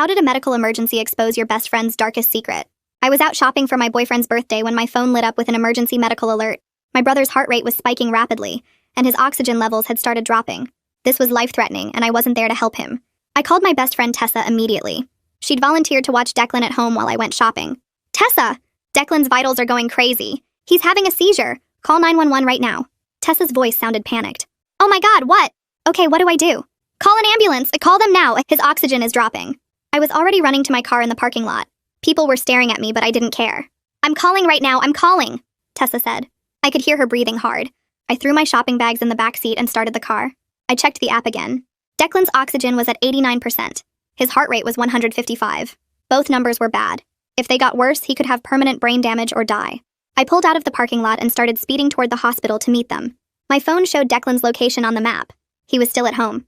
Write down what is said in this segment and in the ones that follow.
How did a medical emergency expose your best friend's darkest secret? I was out shopping for my boyfriend's birthday when my phone lit up with an emergency medical alert. My brother's heart rate was spiking rapidly, and his oxygen levels had started dropping. This was life-threatening, and I wasn't there to help him. I called my best friend Tessa immediately. She'd volunteered to watch Declan at home while I went shopping. Tessa! Declan's vitals are going crazy. He's having a seizure. Call 911 right now. Tessa's voice sounded panicked. Oh my god, what? Okay, what do I do? Call an ambulance. Call them now. His oxygen is dropping. I was already running to my car in the parking lot. People were staring at me, but I didn't care. I'm calling right now. I'm calling, Tessa said. I could hear her breathing hard. I threw my shopping bags in the back seat and started the car. I checked the app again. Declan's oxygen was at 89%. His heart rate was 155. Both numbers were bad. If they got worse, he could have permanent brain damage or die. I pulled out of the parking lot and started speeding toward the hospital to meet them. My phone showed Declan's location on the map. He was still at home.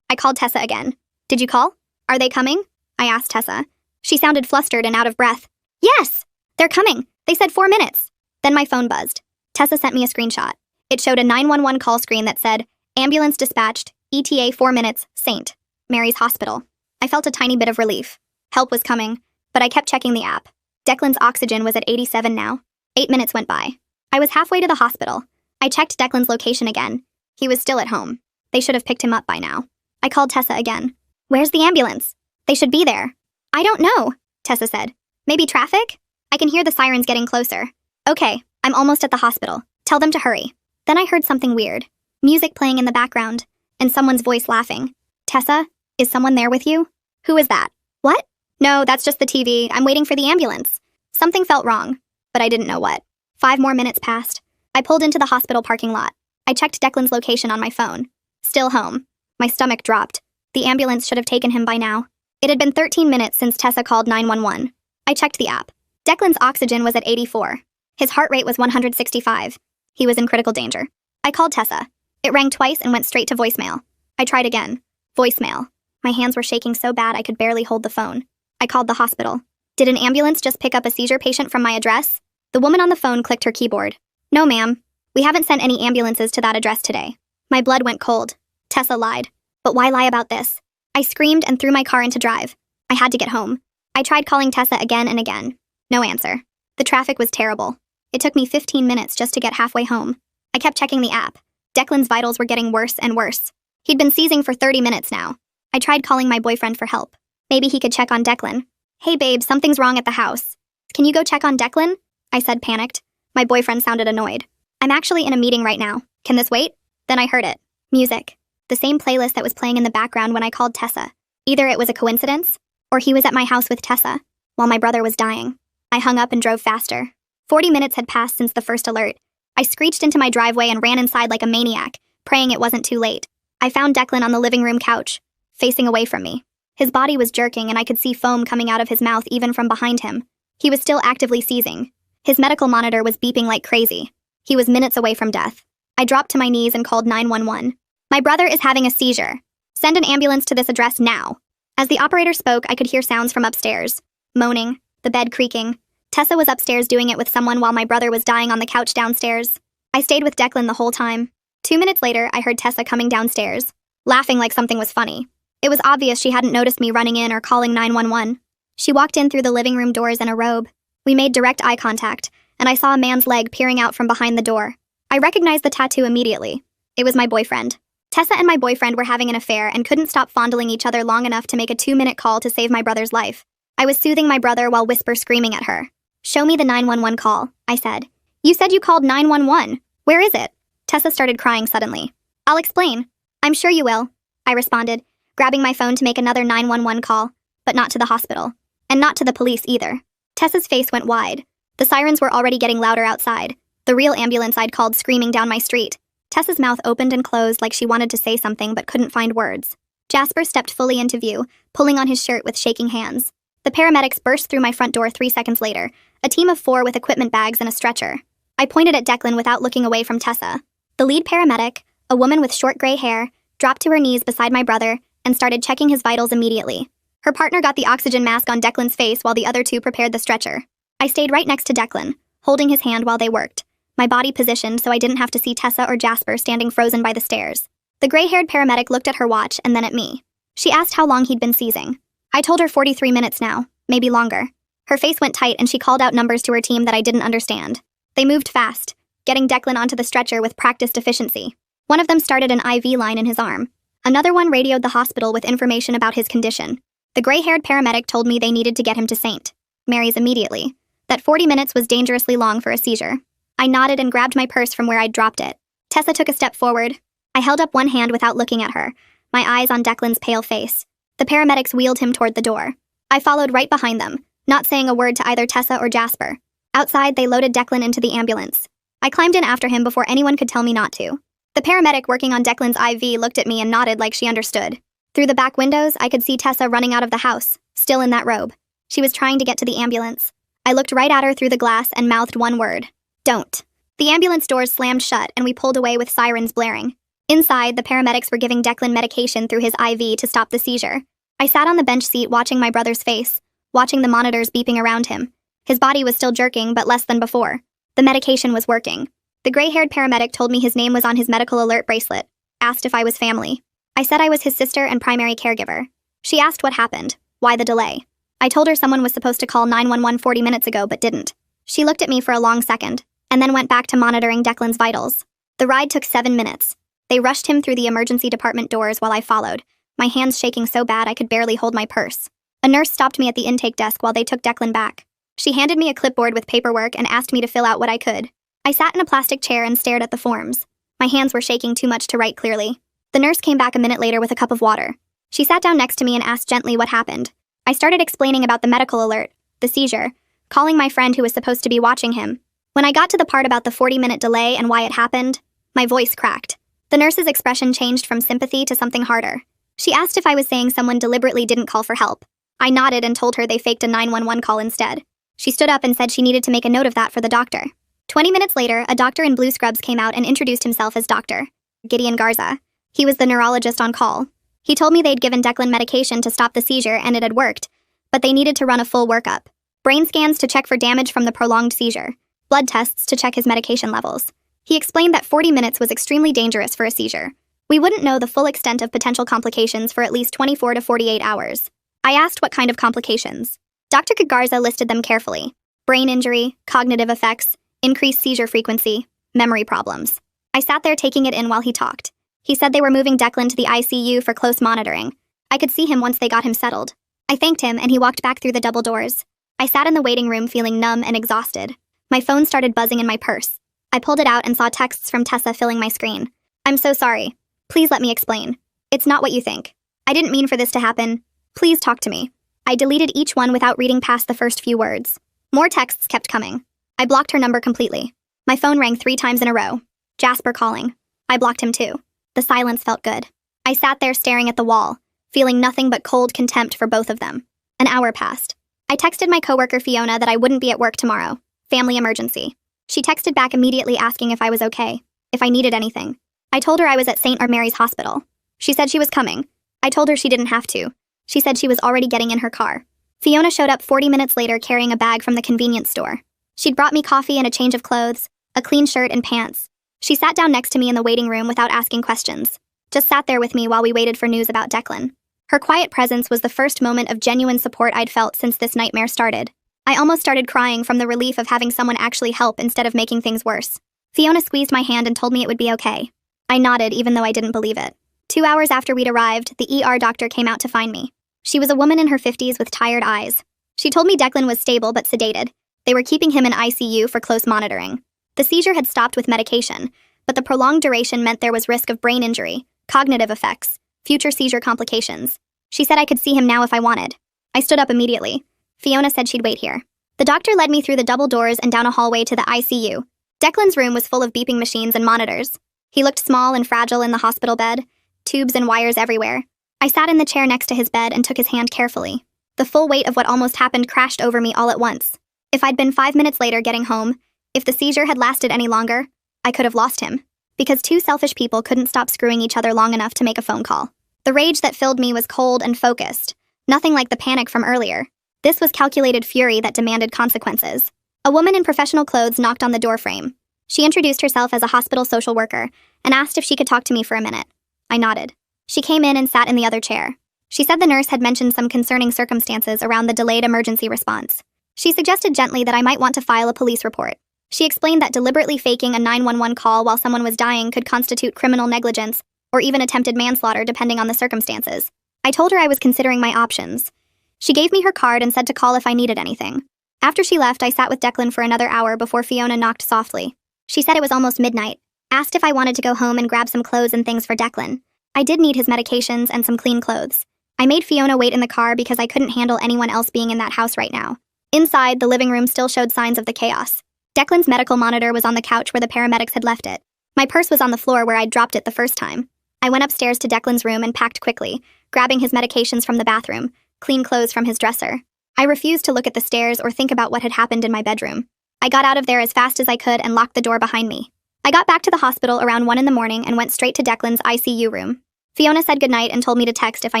I called Tessa again. Did you call? Are they coming? I asked Tessa. She sounded flustered and out of breath. Yes! They're coming. They said 4 minutes. Then my phone buzzed. Tessa sent me a screenshot. It showed a 911 call screen that said, ambulance dispatched, ETA 4 minutes, St. Mary's Hospital. I felt a tiny bit of relief. Help was coming, but I kept checking the app. Declan's oxygen was at 87 now. 8 minutes went by. I was halfway to the hospital. I checked Declan's location again. He was still at home. They should have picked him up by now. I called Tessa again. Where's the ambulance? They should be there. I don't know, Tessa said. Maybe traffic? I can hear the sirens getting closer. Okay, I'm almost at the hospital. Tell them to hurry. Then I heard something weird. Music playing in the background, and someone's voice laughing. Tessa, is someone there with you? Who is that? What? No, that's just the TV. I'm waiting for the ambulance. Something felt wrong, but I didn't know what. 5 more minutes passed. I pulled into the hospital parking lot. I checked Declan's location on my phone. Still home. My stomach dropped. The ambulance should have taken him by now. It had been 13 minutes since Tessa called 911. I checked the app. Declan's oxygen was at 84. His heart rate was 165. He was in critical danger. I called Tessa. It rang twice and went straight to voicemail. I tried again. Voicemail. My hands were shaking so bad I could barely hold the phone. I called the hospital. Did an ambulance just pick up a seizure patient from my address? The woman on the phone clicked her keyboard. No, ma'am. We haven't sent any ambulances to that address today. My blood went cold. Tessa lied. But why lie about this? I screamed and threw my car into drive. I had to get home. I tried calling Tessa again and again. No answer. The traffic was terrible. It took me 15 minutes just to get halfway home. I kept checking the app. Declan's vitals were getting worse and worse. He'd been seizing for 30 minutes now. I tried calling my boyfriend for help. Maybe he could check on Declan. Hey babe, something's wrong at the house. Can you go check on Declan? I said, panicked. My boyfriend sounded annoyed. I'm actually in a meeting right now. Can this wait? Then I heard it. Music. The same playlist that was playing in the background when I called Tessa. Either it was a coincidence, or he was at my house with Tessa, while my brother was dying. I hung up and drove faster. 40 minutes had passed since the first alert. I screeched into my driveway and ran inside like a maniac, praying it wasn't too late. I found Declan on the living room couch, facing away from me. His body was jerking and I could see foam coming out of his mouth even from behind him. He was still actively seizing. His medical monitor was beeping like crazy. He was minutes away from death. I dropped to my knees and called 911. My brother is having a seizure. Send an ambulance to this address now. As the operator spoke, I could hear sounds from upstairs. Moaning, the bed creaking. Tessa was upstairs doing it with someone while my brother was dying on the couch downstairs. I stayed with Declan the whole time. 2 minutes later, I heard Tessa coming downstairs, laughing like something was funny. It was obvious she hadn't noticed me running in or calling 911. She walked in through the living room doors in a robe. We made direct eye contact, and I saw a man's leg peering out from behind the door. I recognized the tattoo immediately. It was my boyfriend. Tessa and my boyfriend were having an affair and couldn't stop fondling each other long enough to make a 2-minute call to save my brother's life. I was soothing my brother while whisper screaming at her. Show me the 911 call, I said. You said you called 911. Where is it? Tessa started crying suddenly. I'll explain. I'm sure you will, I responded, grabbing my phone to make another 911 call, but not to the hospital. And not to the police either. Tessa's face went wide. The sirens were already getting louder outside. The real ambulance I'd called screaming down my street. Tessa's mouth opened and closed like she wanted to say something but couldn't find words. Jasper stepped fully into view, pulling on his shirt with shaking hands. The paramedics burst through my front door 3 seconds later, a team of 4 with equipment bags and a stretcher. I pointed at Declan without looking away from Tessa. The lead paramedic, a woman with short gray hair, dropped to her knees beside my brother and started checking his vitals immediately. Her partner got the oxygen mask on Declan's face while the other 2 prepared the stretcher. I stayed right next to Declan, holding his hand while they worked, my body positioned so I didn't have to see Tessa or Jasper standing frozen by the stairs. The gray-haired paramedic looked at her watch and then at me. She asked how long he'd been seizing. I told her 43 minutes now, maybe longer. Her face went tight and she called out numbers to her team that I didn't understand. They moved fast, getting Declan onto the stretcher with practiced efficiency. One of them started an IV line in his arm. Another one radioed the hospital with information about his condition. The gray-haired paramedic told me they needed to get him to St. Mary's immediately. That 40 minutes was dangerously long for a seizure. I nodded and grabbed my purse from where I'd dropped it. Tessa took a step forward. I held up one hand without looking at her, my eyes on Declan's pale face. The paramedics wheeled him toward the door. I followed right behind them, not saying a word to either Tessa or Jasper. Outside, they loaded Declan into the ambulance. I climbed in after him before anyone could tell me not to. The paramedic working on Declan's IV looked at me and nodded like she understood. Through the back windows, I could see Tessa running out of the house, still in that robe. She was trying to get to the ambulance. I looked right at her through the glass and mouthed one word. Don't. The ambulance doors slammed shut and we pulled away with sirens blaring. Inside, the paramedics were giving Declan medication through his IV to stop the seizure. I sat on the bench seat watching my brother's face, watching the monitors beeping around him. His body was still jerking, but less than before. The medication was working. The gray-haired paramedic told me his name was on his medical alert bracelet, asked if I was family. I said I was his sister and primary caregiver. She asked what happened, why the delay. I told her someone was supposed to call 911 40 minutes ago but didn't. She looked at me for a long second, and then went back to monitoring Declan's vitals. The ride took 7 minutes. They rushed him through the emergency department doors while I followed, my hands shaking so bad I could barely hold my purse. A nurse stopped me at the intake desk while they took Declan back. She handed me a clipboard with paperwork and asked me to fill out what I could. I sat in a plastic chair and stared at the forms. My hands were shaking too much to write clearly. The nurse came back a minute later with a cup of water. She sat down next to me and asked gently what happened. I started explaining about the medical alert, the seizure, calling my friend who was supposed to be watching him. When I got to the part about the 40-minute delay and why it happened, my voice cracked. The nurse's expression changed from sympathy to something harder. She asked if I was saying someone deliberately didn't call for help. I nodded and told her they faked a 911 call instead. She stood up and said she needed to make a note of that for the doctor. 20 minutes later, a doctor in blue scrubs came out and introduced himself as Dr. Gideon Garza. He was the neurologist on call. He told me they'd given Declan medication to stop the seizure and it had worked, but they needed to run a full workup. Brain scans to check for damage from the prolonged seizure. Blood tests to check his medication levels. He explained that 40 minutes was extremely dangerous for a seizure. We wouldn't know the full extent of potential complications for at least 24 to 48 hours. I asked what kind of complications. Dr. Garza listed them carefully. Brain injury, cognitive effects, increased seizure frequency, memory problems. I sat there taking it in while he talked. He said they were moving Declan to the ICU for close monitoring. I could see him once they got him settled. I thanked him and he walked back through the double doors. I sat in the waiting room feeling numb and exhausted. My phone started buzzing in my purse. I pulled it out and saw texts from Tessa filling my screen. I'm so sorry. Please let me explain. It's not what you think. I didn't mean for this to happen. Please talk to me. I deleted each one without reading past the first few words. More texts kept coming. I blocked her number completely. My phone rang 3 times in a row. Jasper calling. I blocked him too. The silence felt good. I sat there staring at the wall, feeling nothing but cold contempt for both of them. An hour passed. I texted my coworker Fiona that I wouldn't be at work tomorrow. Family emergency. She texted back immediately asking if I was okay, if I needed anything. I told her I was at St. Mary's Hospital. She said she was coming. I told her she didn't have to. She said she was already getting in her car. Fiona showed up 40 minutes later carrying a bag from the convenience store. She'd brought me coffee and a change of clothes, a clean shirt and pants. She sat down next to me in the waiting room without asking questions. Just sat there with me while we waited for news about Declan. Her quiet presence was the first moment of genuine support I'd felt since this nightmare started. I almost started crying from the relief of having someone actually help instead of making things worse. Fiona squeezed my hand and told me it would be okay. I nodded even though I didn't believe it. 2 hours after we'd arrived, the ER doctor came out to find me. She was a woman in her 50s with tired eyes. She told me Declan was stable but sedated. They were keeping him in ICU for close monitoring. The seizure had stopped with medication, but the prolonged duration meant there was risk of brain injury, cognitive effects, future seizure complications. She said I could see him now if I wanted. I stood up immediately. Fiona said she'd wait here. The doctor led me through the double doors and down a hallway to the ICU. Declan's room was full of beeping machines and monitors. He looked small and fragile in the hospital bed, tubes and wires everywhere. I sat in the chair next to his bed and took his hand carefully. The full weight of what almost happened crashed over me all at once. If I'd been 5 minutes later getting home, if the seizure had lasted any longer, I could have lost him. Because 2 selfish people couldn't stop screwing each other long enough to make a phone call. The rage that filled me was cold and focused, nothing like the panic from earlier. This was calculated fury that demanded consequences. A woman in professional clothes knocked on the doorframe. She introduced herself as a hospital social worker and asked if she could talk to me for a minute. I nodded. She came in and sat in the other chair. She said the nurse had mentioned some concerning circumstances around the delayed emergency response. She suggested gently that I might want to file a police report. She explained that deliberately faking a 911 call while someone was dying could constitute criminal negligence or even attempted manslaughter depending on the circumstances. I told her I was considering my options. She gave me her card and said to call if I needed anything. After she left, I sat with Declan for another hour before Fiona knocked softly. She said it was almost midnight, asked if I wanted to go home and grab some clothes and things for Declan. I did need his medications and some clean clothes. I made Fiona wait in the car because I couldn't handle anyone else being in that house right now. Inside, the living room still showed signs of the chaos. Declan's medical monitor was on the couch where the paramedics had left it. My purse was on the floor where I'd dropped it the first time. I went upstairs to Declan's room and packed quickly, grabbing his medications from the bathroom, clean clothes from his dresser. I refused to look at the stairs or think about what had happened in my bedroom. I got out of there as fast as I could and locked the door behind me. I got back to the hospital around 1 in the morning and went straight to Declan's ICU room. Fiona said goodnight and told me to text if I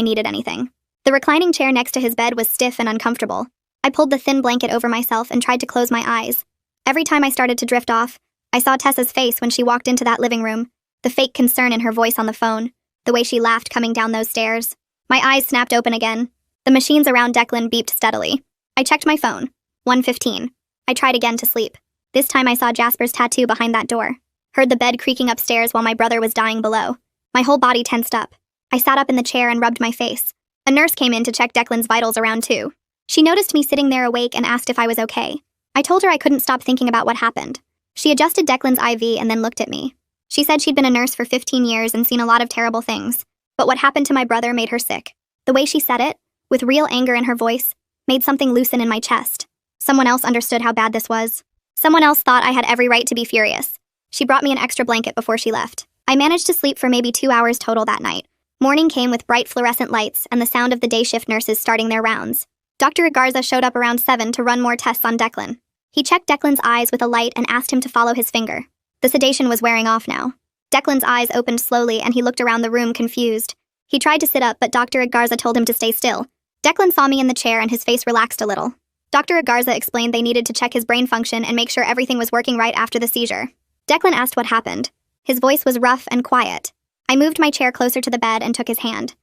needed anything. The reclining chair next to his bed was stiff and uncomfortable. I pulled the thin blanket over myself and tried to close my eyes. Every time I started to drift off, I saw Tessa's face when she walked into that living room, the fake concern in her voice on the phone, the way she laughed coming down those stairs. My eyes snapped open again. The machines around Declan beeped steadily. I checked my phone. 1:15. I tried again to sleep. This time I saw Jasper's tattoo behind that door. Heard the bed creaking upstairs while my brother was dying below. My whole body tensed up. I sat up in the chair and rubbed my face. A nurse came in to check Declan's vitals around 2. She noticed me sitting there awake and asked if I was okay. I told her I couldn't stop thinking about what happened. She adjusted Declan's IV and then looked at me. She said she'd been a nurse for 15 years and seen a lot of terrible things. But what happened to my brother made her sick. The way she said it, with real anger in her voice, made something loosen in my chest. Someone else understood how bad this was. Someone else thought I had every right to be furious. She brought me an extra blanket before she left. I managed to sleep for maybe 2 hours total that night. Morning came with bright fluorescent lights and the sound of the day shift nurses starting their rounds. Dr. Agarza showed up around 7 to run more tests on Declan. He checked Declan's eyes with a light and asked him to follow his finger. The sedation was wearing off now. Declan's eyes opened slowly and he looked around the room confused. He tried to sit up, but Dr. Agarza told him to stay still. Declan saw me in the chair and his face relaxed a little. Dr. Agarza explained they needed to check his brain function and make sure everything was working right after the seizure. Declan asked what happened. His voice was rough and quiet. I moved my chair closer to the bed and took his hand.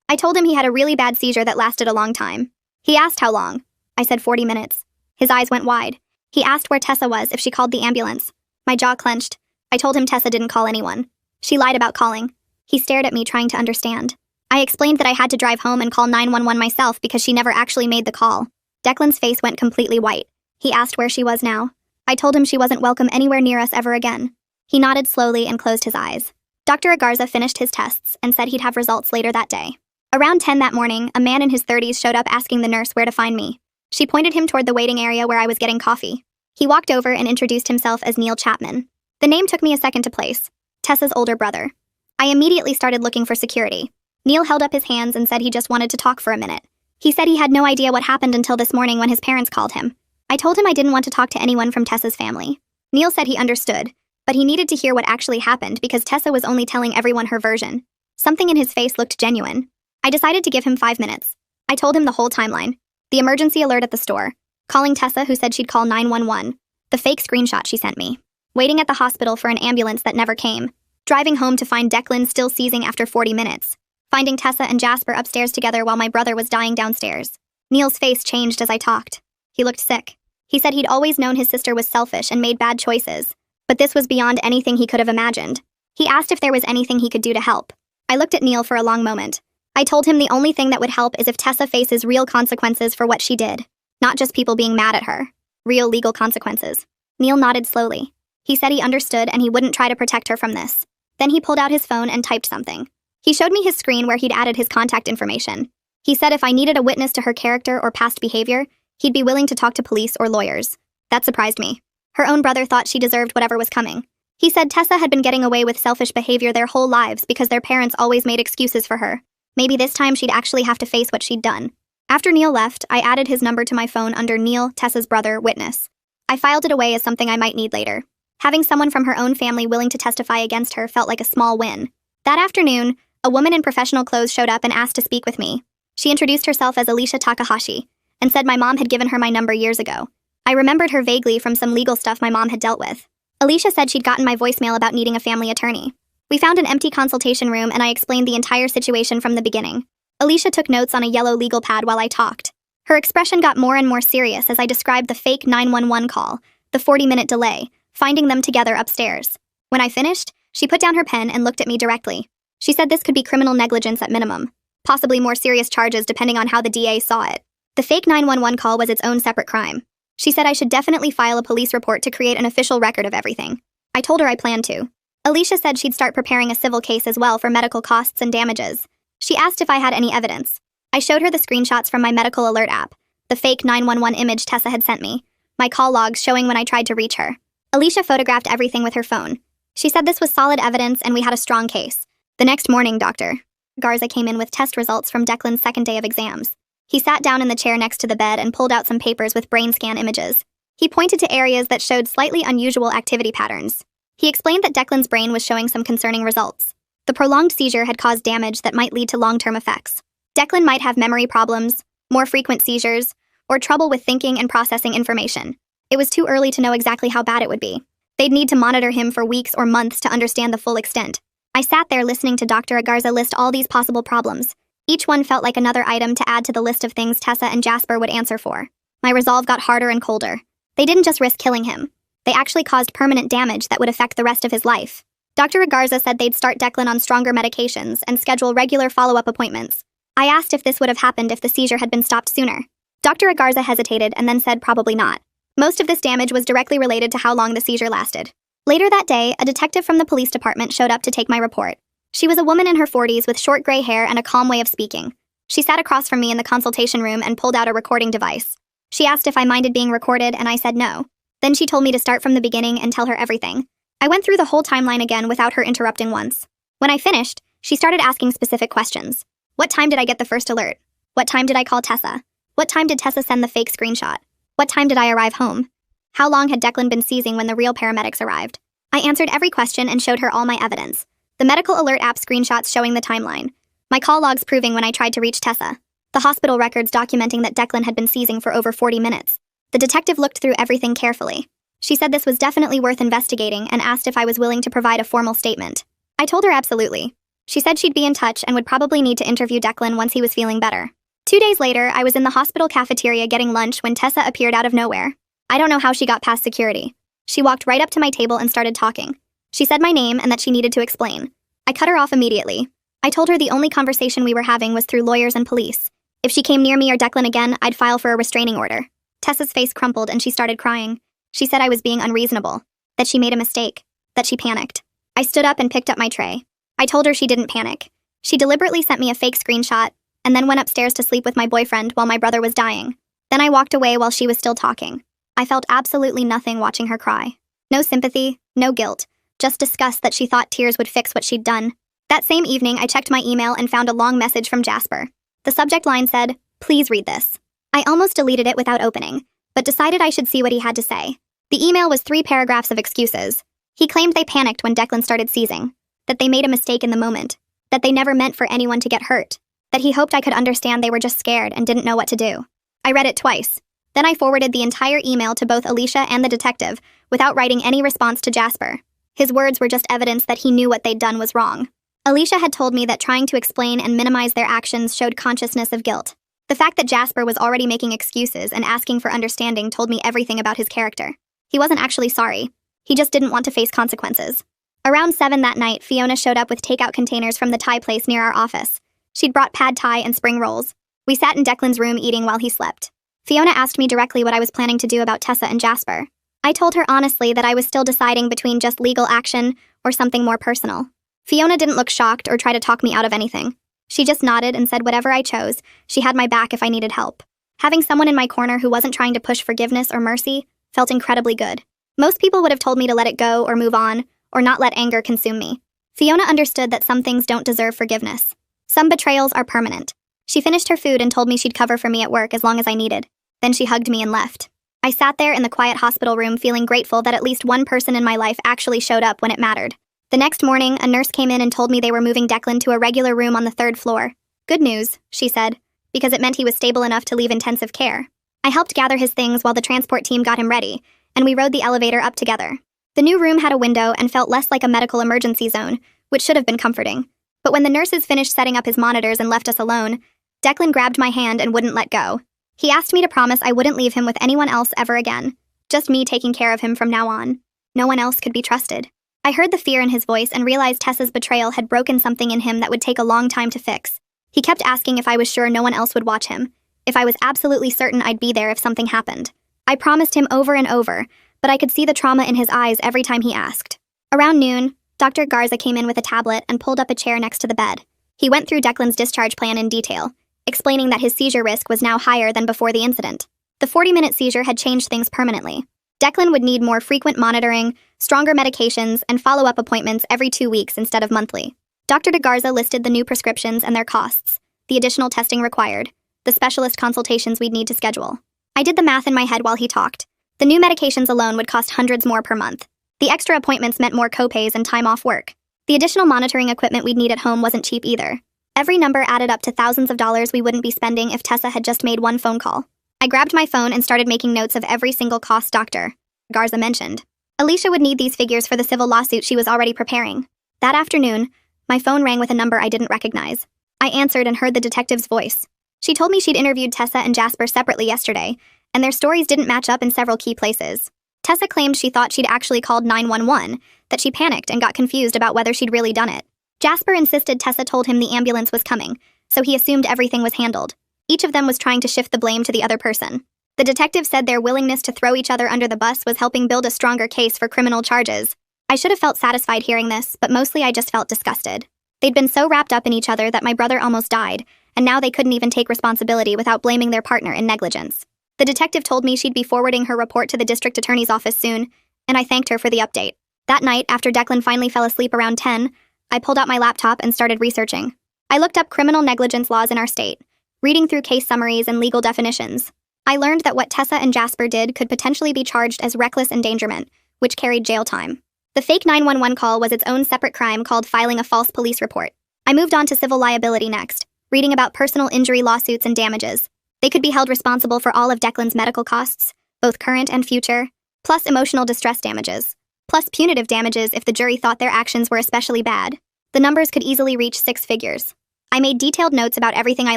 I told him he had a really bad seizure that lasted a long time. He asked how long. I said 40 minutes. His eyes went wide. He asked where Tessa was, if she called the ambulance. My jaw clenched. I told him Tessa didn't call anyone. She lied about calling. He stared at me, trying to understand. I explained that I had to drive home and call 911 myself because she never actually made the call. Declan's face went completely white. He asked where she was now. I told him she wasn't welcome anywhere near us ever again. He nodded slowly and closed his eyes. Dr. Agarza finished his tests and said he'd have results later that day. Around 10 that morning, a man in his 30s showed up asking the nurse where to find me. She pointed him toward the waiting area where I was getting coffee. He walked over and introduced himself as Neil Chapman. The name took me a second to place. Tessa's older brother. I immediately started looking for security. Neil held up his hands and said he just wanted to talk for a minute. He said he had no idea what happened until this morning when his parents called him. I told him I didn't want to talk to anyone from Tessa's family. Neil said he understood, but he needed to hear what actually happened because Tessa was only telling everyone her version. Something in his face looked genuine. I decided to give him 5 minutes. I told him the whole timeline. The emergency alert at the store. Calling Tessa, who said she'd call 911. The fake screenshot she sent me. Waiting at the hospital for an ambulance that never came. Driving home to find Declan still seizing after 40 minutes. Finding Tessa and Jasper upstairs together while my brother was dying downstairs. Neil's face changed as I talked. He looked sick. He said he'd always known his sister was selfish and made bad choices. But this was beyond anything he could have imagined. He asked if there was anything he could do to help. I looked at Neil for a long moment. I told him the only thing that would help is if Tessa faces real consequences for what she did. Not just people being mad at her. Real legal consequences. Neil nodded slowly. He said he understood and he wouldn't try to protect her from this. Then he pulled out his phone and typed something. He showed me his screen where he'd added his contact information. He said if I needed a witness to her character or past behavior, he'd be willing to talk to police or lawyers. That surprised me. Her own brother thought she deserved whatever was coming. He said Tessa had been getting away with selfish behavior their whole lives because their parents always made excuses for her. Maybe this time she'd actually have to face what she'd done. After Neil left, I added his number to my phone under Neil, Tessa's brother, witness. I filed it away as something I might need later. Having someone from her own family willing to testify against her felt like a small win. That afternoon, a woman in professional clothes showed up and asked to speak with me. She introduced herself as Alicia Takahashi and said my mom had given her my number years ago. I remembered her vaguely from some legal stuff my mom had dealt with. Alicia said she'd gotten my voicemail about needing a family attorney. We found an empty consultation room and I explained the entire situation from the beginning. Alicia took notes on a yellow legal pad while I talked. Her expression got more and more serious as I described the fake 911 call, the 40-minute delay, finding them together upstairs. When I finished, she put down her pen and looked at me directly. She said this could be criminal negligence at minimum, possibly more serious charges depending on how the DA saw it. The fake 911 call was its own separate crime. She said I should definitely file a police report to create an official record of everything. I told her I planned to. Alicia said she'd start preparing a civil case as well for medical costs and damages. She asked if I had any evidence. I showed her the screenshots from my medical alert app, the fake 911 image Tessa had sent me, my call logs showing when I tried to reach her. Alicia photographed everything with her phone. She said this was solid evidence and we had a strong case. The next morning, Dr. Garza came in with test results from Declan's second day of exams. He sat down in the chair next to the bed and pulled out some papers with brain scan images. He pointed to areas that showed slightly unusual activity patterns. He explained that Declan's brain was showing some concerning results. The prolonged seizure had caused damage that might lead to long-term effects. Declan might have memory problems, more frequent seizures, or trouble with thinking and processing information. It was too early to know exactly how bad it would be. They'd need to monitor him for weeks or months to understand the full extent. I sat there listening to Dr. Garza list all these possible problems. Each one felt like another item to add to the list of things Tessa and Jasper would answer for. My resolve got harder and colder. They didn't just risk killing him. They actually caused permanent damage that would affect the rest of his life. Dr. Garza said they'd start Declan on stronger medications and schedule regular follow-up appointments. I asked if this would have happened if the seizure had been stopped sooner. Dr. Garza hesitated and then said probably not. Most of this damage was directly related to how long the seizure lasted. Later that day, a detective from the police department showed up to take my report. She was a woman in her 40s with short gray hair and a calm way of speaking. She sat across from me in the consultation room and pulled out a recording device. She asked if I minded being recorded, and I said no. Then she told me to start from the beginning and tell her everything. I went through the whole timeline again without her interrupting once. When I finished, she started asking specific questions. What time did I get the first alert? What time did I call Tessa? What time did Tessa send the fake screenshot? What time did I arrive home? How long had Declan been seizing when the real paramedics arrived? I answered every question and showed her all my evidence. The medical alert app screenshots showing the timeline. My call logs proving when I tried to reach Tessa. The hospital records documenting that Declan had been seizing for over 40 minutes. The detective looked through everything carefully. She said this was definitely worth investigating and asked if I was willing to provide a formal statement. I told her absolutely. She said she'd be in touch and would probably need to interview Declan once he was feeling better. 2 days later, I was in the hospital cafeteria getting lunch when Tessa appeared out of nowhere. I don't know how she got past security. She walked right up to my table and started talking. She said my name and that she needed to explain. I cut her off immediately. I told her the only conversation we were having was through lawyers and police. If she came near me or Declan again, I'd file for a restraining order. Tessa's face crumpled and she started crying. She said I was being unreasonable, that she made a mistake, that she panicked. I stood up and picked up my tray. I told her she didn't panic. She deliberately sent me a fake screenshot and then went upstairs to sleep with my boyfriend while my brother was dying. Then I walked away while she was still talking. I felt absolutely nothing watching her cry. No sympathy, no guilt, just disgust that she thought tears would fix what she'd done. That same evening, I checked my email and found a long message from Jasper. The subject line said, "Please read this." I almost deleted it without opening, but decided I should see what he had to say. The email was 3 paragraphs of excuses. He claimed they panicked when Declan started seizing, that they made a mistake in the moment, that they never meant for anyone to get hurt, that he hoped I could understand they were just scared and didn't know what to do. I read it twice. Then I forwarded the entire email to both Alicia and the detective, without writing any response to Jasper. His words were just evidence that he knew what they'd done was wrong. Alicia had told me that trying to explain and minimize their actions showed consciousness of guilt. The fact that Jasper was already making excuses and asking for understanding told me everything about his character. He wasn't actually sorry. He just didn't want to face consequences. Around 7 that night, Fiona showed up with takeout containers from the Thai place near our office. She'd brought pad Thai and spring rolls. We sat in Declan's room eating while he slept. Fiona asked me directly what I was planning to do about Tessa and Jasper. I told her honestly that I was still deciding between just legal action or something more personal. Fiona didn't look shocked or try to talk me out of anything. She just nodded and said whatever I chose, she had my back if I needed help. Having someone in my corner who wasn't trying to push forgiveness or mercy felt incredibly good. Most people would have told me to let it go or move on, or not let anger consume me. Fiona understood that some things don't deserve forgiveness. Some betrayals are permanent. She finished her food and told me she'd cover for me at work as long as I needed. Then she hugged me and left. I sat there in the quiet hospital room feeling grateful that at least one person in my life actually showed up when it mattered. The next morning, a nurse came in and told me they were moving Declan to a regular room on the 3rd floor. Good news, she said, because it meant he was stable enough to leave intensive care. I helped gather his things while the transport team got him ready, and we rode the elevator up together. The new room had a window and felt less like a medical emergency zone, which should have been comforting. But when the nurses finished setting up his monitors and left us alone, Declan grabbed my hand and wouldn't let go. He asked me to promise I wouldn't leave him with anyone else ever again. Just me taking care of him from now on. No one else could be trusted. I heard the fear in his voice and realized Tessa's betrayal had broken something in him that would take a long time to fix. He kept asking if I was sure no one else would watch him, if I was absolutely certain I'd be there if something happened. I promised him over and over, but I could see the trauma in his eyes every time he asked. Around noon, Dr. Garza came in with a tablet and pulled up a chair next to the bed. He went through Declan's discharge plan in detail, explaining that his seizure risk was now higher than before the incident. The 40-minute seizure had changed things permanently. Declan would need more frequent monitoring, stronger medications, and follow-up appointments every 2 weeks instead of monthly. Dr. De Garza listed the new prescriptions and their costs, the additional testing required, the specialist consultations we'd need to schedule. I did the math in my head while he talked. The new medications alone would cost hundreds more per month. The extra appointments meant more copays and time off work. The additional monitoring equipment we'd need at home wasn't cheap either. Every number added up to thousands of dollars we wouldn't be spending if Tessa had just made one phone call. I grabbed my phone and started making notes of every single cost Dr. Garza mentioned. Alicia would need these figures for the civil lawsuit she was already preparing. That afternoon, my phone rang with a number I didn't recognize. I answered and heard the detective's voice. She told me she'd interviewed Tessa and Jasper separately yesterday, and their stories didn't match up in several key places. Tessa claimed she thought she'd actually called 911, that she panicked and got confused about whether she'd really done it. Jasper insisted Tessa told him the ambulance was coming, so he assumed everything was handled. Each of them was trying to shift the blame to the other person. The detective said their willingness to throw each other under the bus was helping build a stronger case for criminal charges. I should have felt satisfied hearing this, but mostly I just felt disgusted. They'd been so wrapped up in each other that my brother almost died, and now they couldn't even take responsibility without blaming their partner in negligence. The detective told me she'd be forwarding her report to the district attorney's office soon, and I thanked her for the update. That night, after Declan finally fell asleep around 10, I pulled out my laptop and started researching. I looked up criminal negligence laws in our state, reading through case summaries and legal definitions. I learned that what Tessa and Jasper did could potentially be charged as reckless endangerment, which carried jail time. The fake 911 call was its own separate crime called filing a false police report. I moved on to civil liability next, reading about personal injury lawsuits and damages. They could be held responsible for all of Declan's medical costs, both current and future, plus emotional distress damages, plus punitive damages if the jury thought their actions were especially bad. The numbers could easily reach 6 figures. I made detailed notes about everything I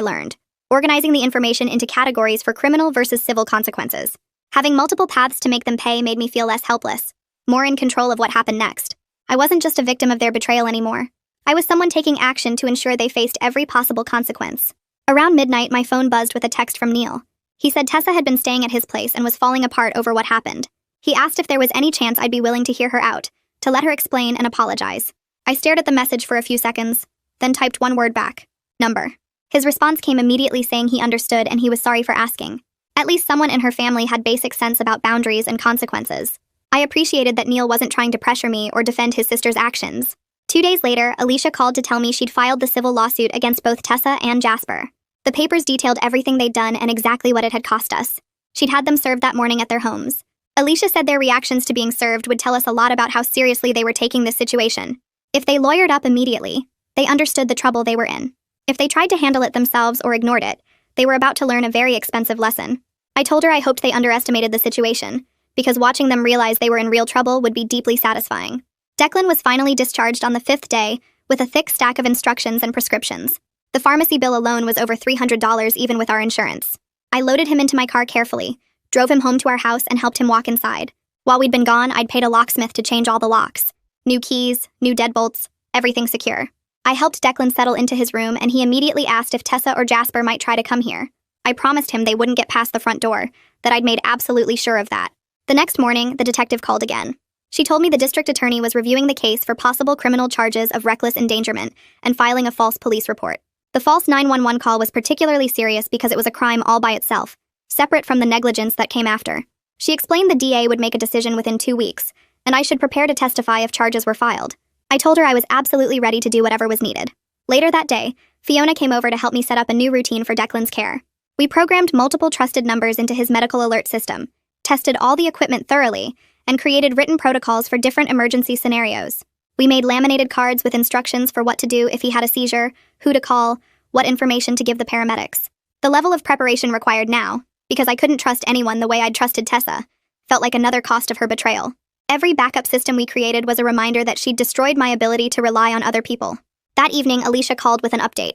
learned, organizing the information into categories for criminal versus civil consequences. Having multiple paths to make them pay made me feel less helpless, more in control of what happened next. I wasn't just a victim of their betrayal anymore. I was someone taking action to ensure they faced every possible consequence. Around midnight, my phone buzzed with a text from Neil. He said Tessa had been staying at his place and was falling apart over what happened. He asked if there was any chance I'd be willing to hear her out, to let her explain and apologize. I stared at the message for a few seconds, then typed one word back: number. His response came immediately saying he understood and he was sorry for asking. At least someone in her family had basic sense about boundaries and consequences. I appreciated that Neil wasn't trying to pressure me or defend his sister's actions. 2 days later, Alicia called to tell me she'd filed the civil lawsuit against both Tessa and Jasper. The papers detailed everything they'd done and exactly what it had cost us. She'd had them served that morning at their homes. Alicia said their reactions to being served would tell us a lot about how seriously they were taking this situation. If they lawyered up immediately, they understood the trouble they were in. If they tried to handle it themselves or ignored it, they were about to learn a very expensive lesson. I told her I hoped they underestimated the situation, because watching them realize they were in real trouble would be deeply satisfying. Declan was finally discharged on the 5th day, with a thick stack of instructions and prescriptions. The pharmacy bill alone was over $300 even with our insurance. I loaded him into my car carefully, drove him home to our house, and helped him walk inside. While we'd been gone, I'd paid a locksmith to change all the locks. New keys, new deadbolts, everything secure. I helped Declan settle into his room, and he immediately asked if Tessa or Jasper might try to come here. I promised him they wouldn't get past the front door, that I'd made absolutely sure of that. The next morning, the detective called again. She told me the district attorney was reviewing the case for possible criminal charges of reckless endangerment and filing a false police report. The false 911 call was particularly serious because it was a crime all by itself, separate from the negligence that came after. She explained the DA would make a decision within 2 weeks, and I should prepare to testify if charges were filed. I told her I was absolutely ready to do whatever was needed. Later that day, Fiona came over to help me set up a new routine for Declan's care. We programmed multiple trusted numbers into his medical alert system, tested all the equipment thoroughly, and created written protocols for different emergency scenarios. We made laminated cards with instructions for what to do if he had a seizure, who to call, what information to give the paramedics. The level of preparation required now, because I couldn't trust anyone the way I'd trusted Tessa, felt like another cost of her betrayal. Every backup system we created was a reminder that she'd destroyed my ability to rely on other people. That evening, Alicia called with an update.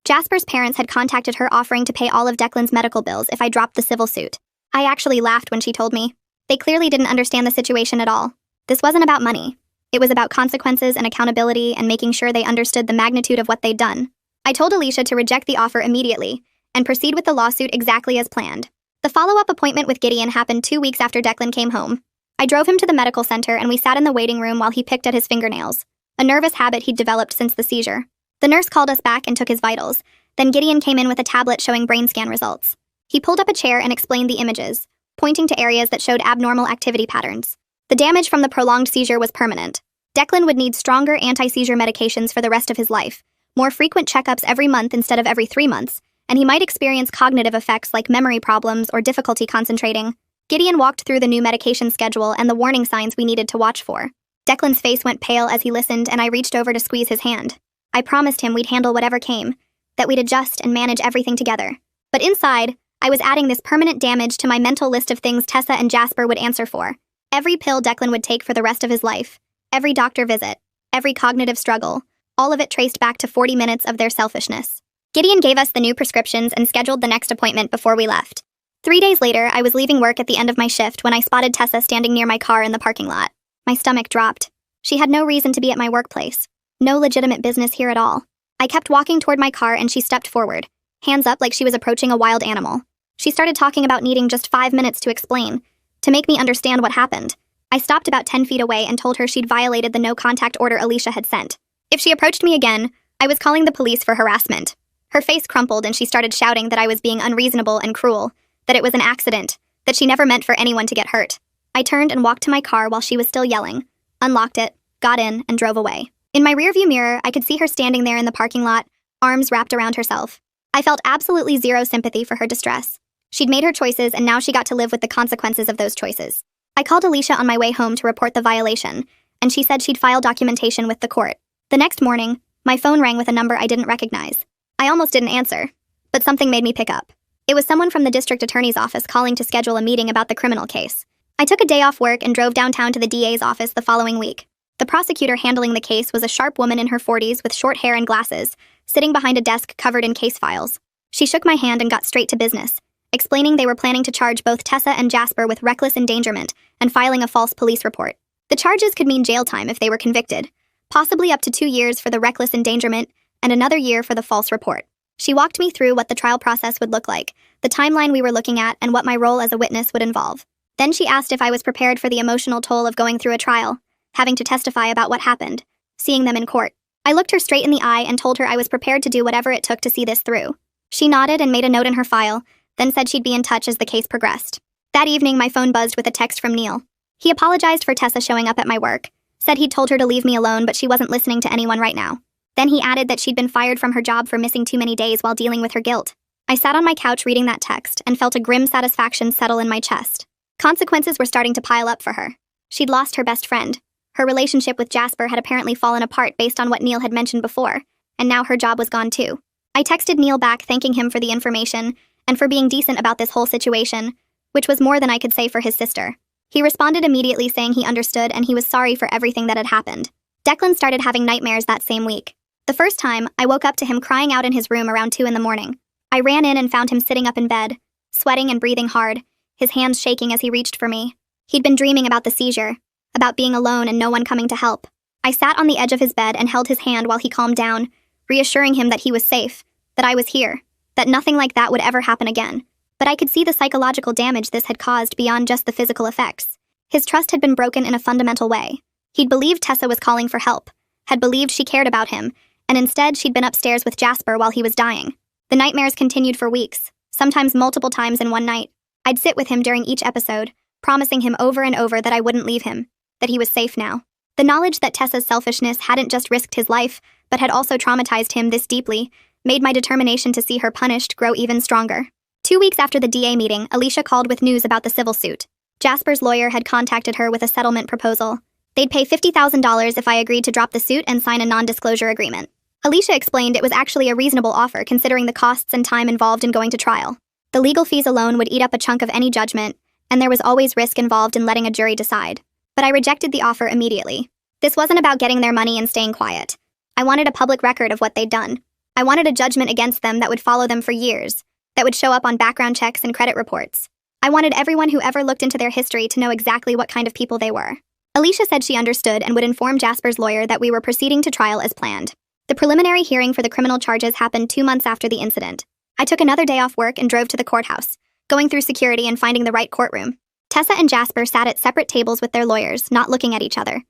Jasper's parents had contacted her offering to pay all of Declan's medical bills if I dropped the civil suit. I actually laughed when she told me. They clearly didn't understand the situation at all. This wasn't about money. It was about consequences and accountability and making sure they understood the magnitude of what they'd done. I told Alicia to reject the offer immediately and proceed with the lawsuit exactly as planned. The follow-up appointment with Gideon happened 2 weeks after Declan came home. I drove him to the medical center and we sat in the waiting room while he picked at his fingernails, a nervous habit he'd developed since the seizure. The nurse called us back and took his vitals. Then Gideon came in with a tablet showing brain scan results. He pulled up a chair and explained the images, pointing to areas that showed abnormal activity patterns. The damage from the prolonged seizure was permanent. Declan would need stronger anti-seizure medications for the rest of his life, more frequent checkups every month instead of every 3 months, and he might experience cognitive effects like memory problems or difficulty concentrating. Gideon walked through the new medication schedule and the warning signs we needed to watch for. Declan's face went pale as he listened, and I reached over to squeeze his hand. I promised him we'd handle whatever came, that we'd adjust and manage everything together. But inside, I was adding this permanent damage to my mental list of things Tessa and Jasper would answer for. Every pill Declan would take for the rest of his life, every doctor visit, every cognitive struggle, all of it traced back to 40 minutes of their selfishness. Gideon gave us the new prescriptions and scheduled the next appointment before we left. 3 days later, I was leaving work at the end of my shift when I spotted Tessa standing near my car in the parking lot. My stomach dropped. She had no reason to be at my workplace. No legitimate business here at all. I kept walking toward my car and she stepped forward, hands up like she was approaching a wild animal. She started talking about needing just 5 minutes to explain, to make me understand what happened. I stopped about 10 feet away and told her she'd violated the no-contact order Alicia had sent. If she approached me again, I was calling the police for harassment. Her face crumpled and she started shouting that I was being unreasonable and cruel, that it was an accident, that she never meant for anyone to get hurt. I turned and walked to my car while she was still yelling, unlocked it, got in, and drove away. In my rearview mirror, I could see her standing there in the parking lot, arms wrapped around herself. I felt absolutely zero sympathy for her distress. She'd made her choices and now she got to live with the consequences of those choices. I called Alicia on my way home to report the violation, and she said she'd file documentation with the court. The next morning, my phone rang with a number I didn't recognize. I almost didn't answer, but something made me pick up. It was someone from the district attorney's office calling to schedule a meeting about the criminal case. I took a day off work and drove downtown to the DA's office the following week. The prosecutor handling the case was a sharp woman in her 40s with short hair and glasses, sitting behind a desk covered in case files. She shook my hand and got straight to business, explaining they were planning to charge both Tessa and Jasper with reckless endangerment and filing a false police report. The charges could mean jail time if they were convicted, possibly up to 2 years for the reckless endangerment and another year for the false report. She walked me through what the trial process would look like, the timeline we were looking at, and what my role as a witness would involve. Then she asked if I was prepared for the emotional toll of going through a trial, having to testify about what happened, seeing them in court. I looked her straight in the eye and told her I was prepared to do whatever it took to see this through. She nodded and made a note in her file, then said she'd be in touch as the case progressed. That evening, my phone buzzed with a text from Neil. He apologized for Tessa showing up at my work, said he'd told her to leave me alone but she wasn't listening to anyone right now. Then he added that she'd been fired from her job for missing too many days while dealing with her guilt. I sat on my couch reading that text and felt a grim satisfaction settle in my chest. Consequences were starting to pile up for her. She'd lost her best friend. Her relationship with Jasper had apparently fallen apart based on what Neil had mentioned before, and now her job was gone too. I texted Neil back thanking him for the information and for being decent about this whole situation, which was more than I could say for his sister. He responded immediately saying he understood and he was sorry for everything that had happened. Declan started having nightmares that same week. The first time, I woke up to him crying out in his room around 2 a.m. I ran in and found him sitting up in bed, sweating and breathing hard, his hands shaking as he reached for me. He'd been dreaming about the seizure, about being alone and no one coming to help. I sat on the edge of his bed and held his hand while he calmed down, reassuring him that he was safe, that I was here, that nothing like that would ever happen again. But I could see the psychological damage this had caused beyond just the physical effects. His trust had been broken in a fundamental way. He'd believed Tessa was calling for help, had believed she cared about him, and instead she'd been upstairs with Jasper while he was dying. The nightmares continued for weeks, sometimes multiple times in one night. I'd sit with him during each episode, promising him over and over that I wouldn't leave him, that he was safe now. The knowledge that Tessa's selfishness hadn't just risked his life, but had also traumatized him this deeply, made my determination to see her punished grow even stronger. 2 weeks after the DA meeting, Alicia called with news about the civil suit. Jasper's lawyer had contacted her with a settlement proposal. They'd pay $50,000 if I agreed to drop the suit and sign a non-disclosure agreement. Alicia explained it was actually a reasonable offer considering the costs and time involved in going to trial. The legal fees alone would eat up a chunk of any judgment, and there was always risk involved in letting a jury decide. But I rejected the offer immediately. This wasn't about getting their money and staying quiet. I wanted a public record of what they'd done. I wanted a judgment against them that would follow them for years, that would show up on background checks and credit reports. I wanted everyone who ever looked into their history to know exactly what kind of people they were. Alicia said she understood and would inform Jasper's lawyer that we were proceeding to trial as planned. The preliminary hearing for the criminal charges happened 2 months after the incident. I took another day off work and drove to the courthouse, going through security and finding the right courtroom. Tessa and Jasper sat at separate tables with their lawyers, not looking at each other.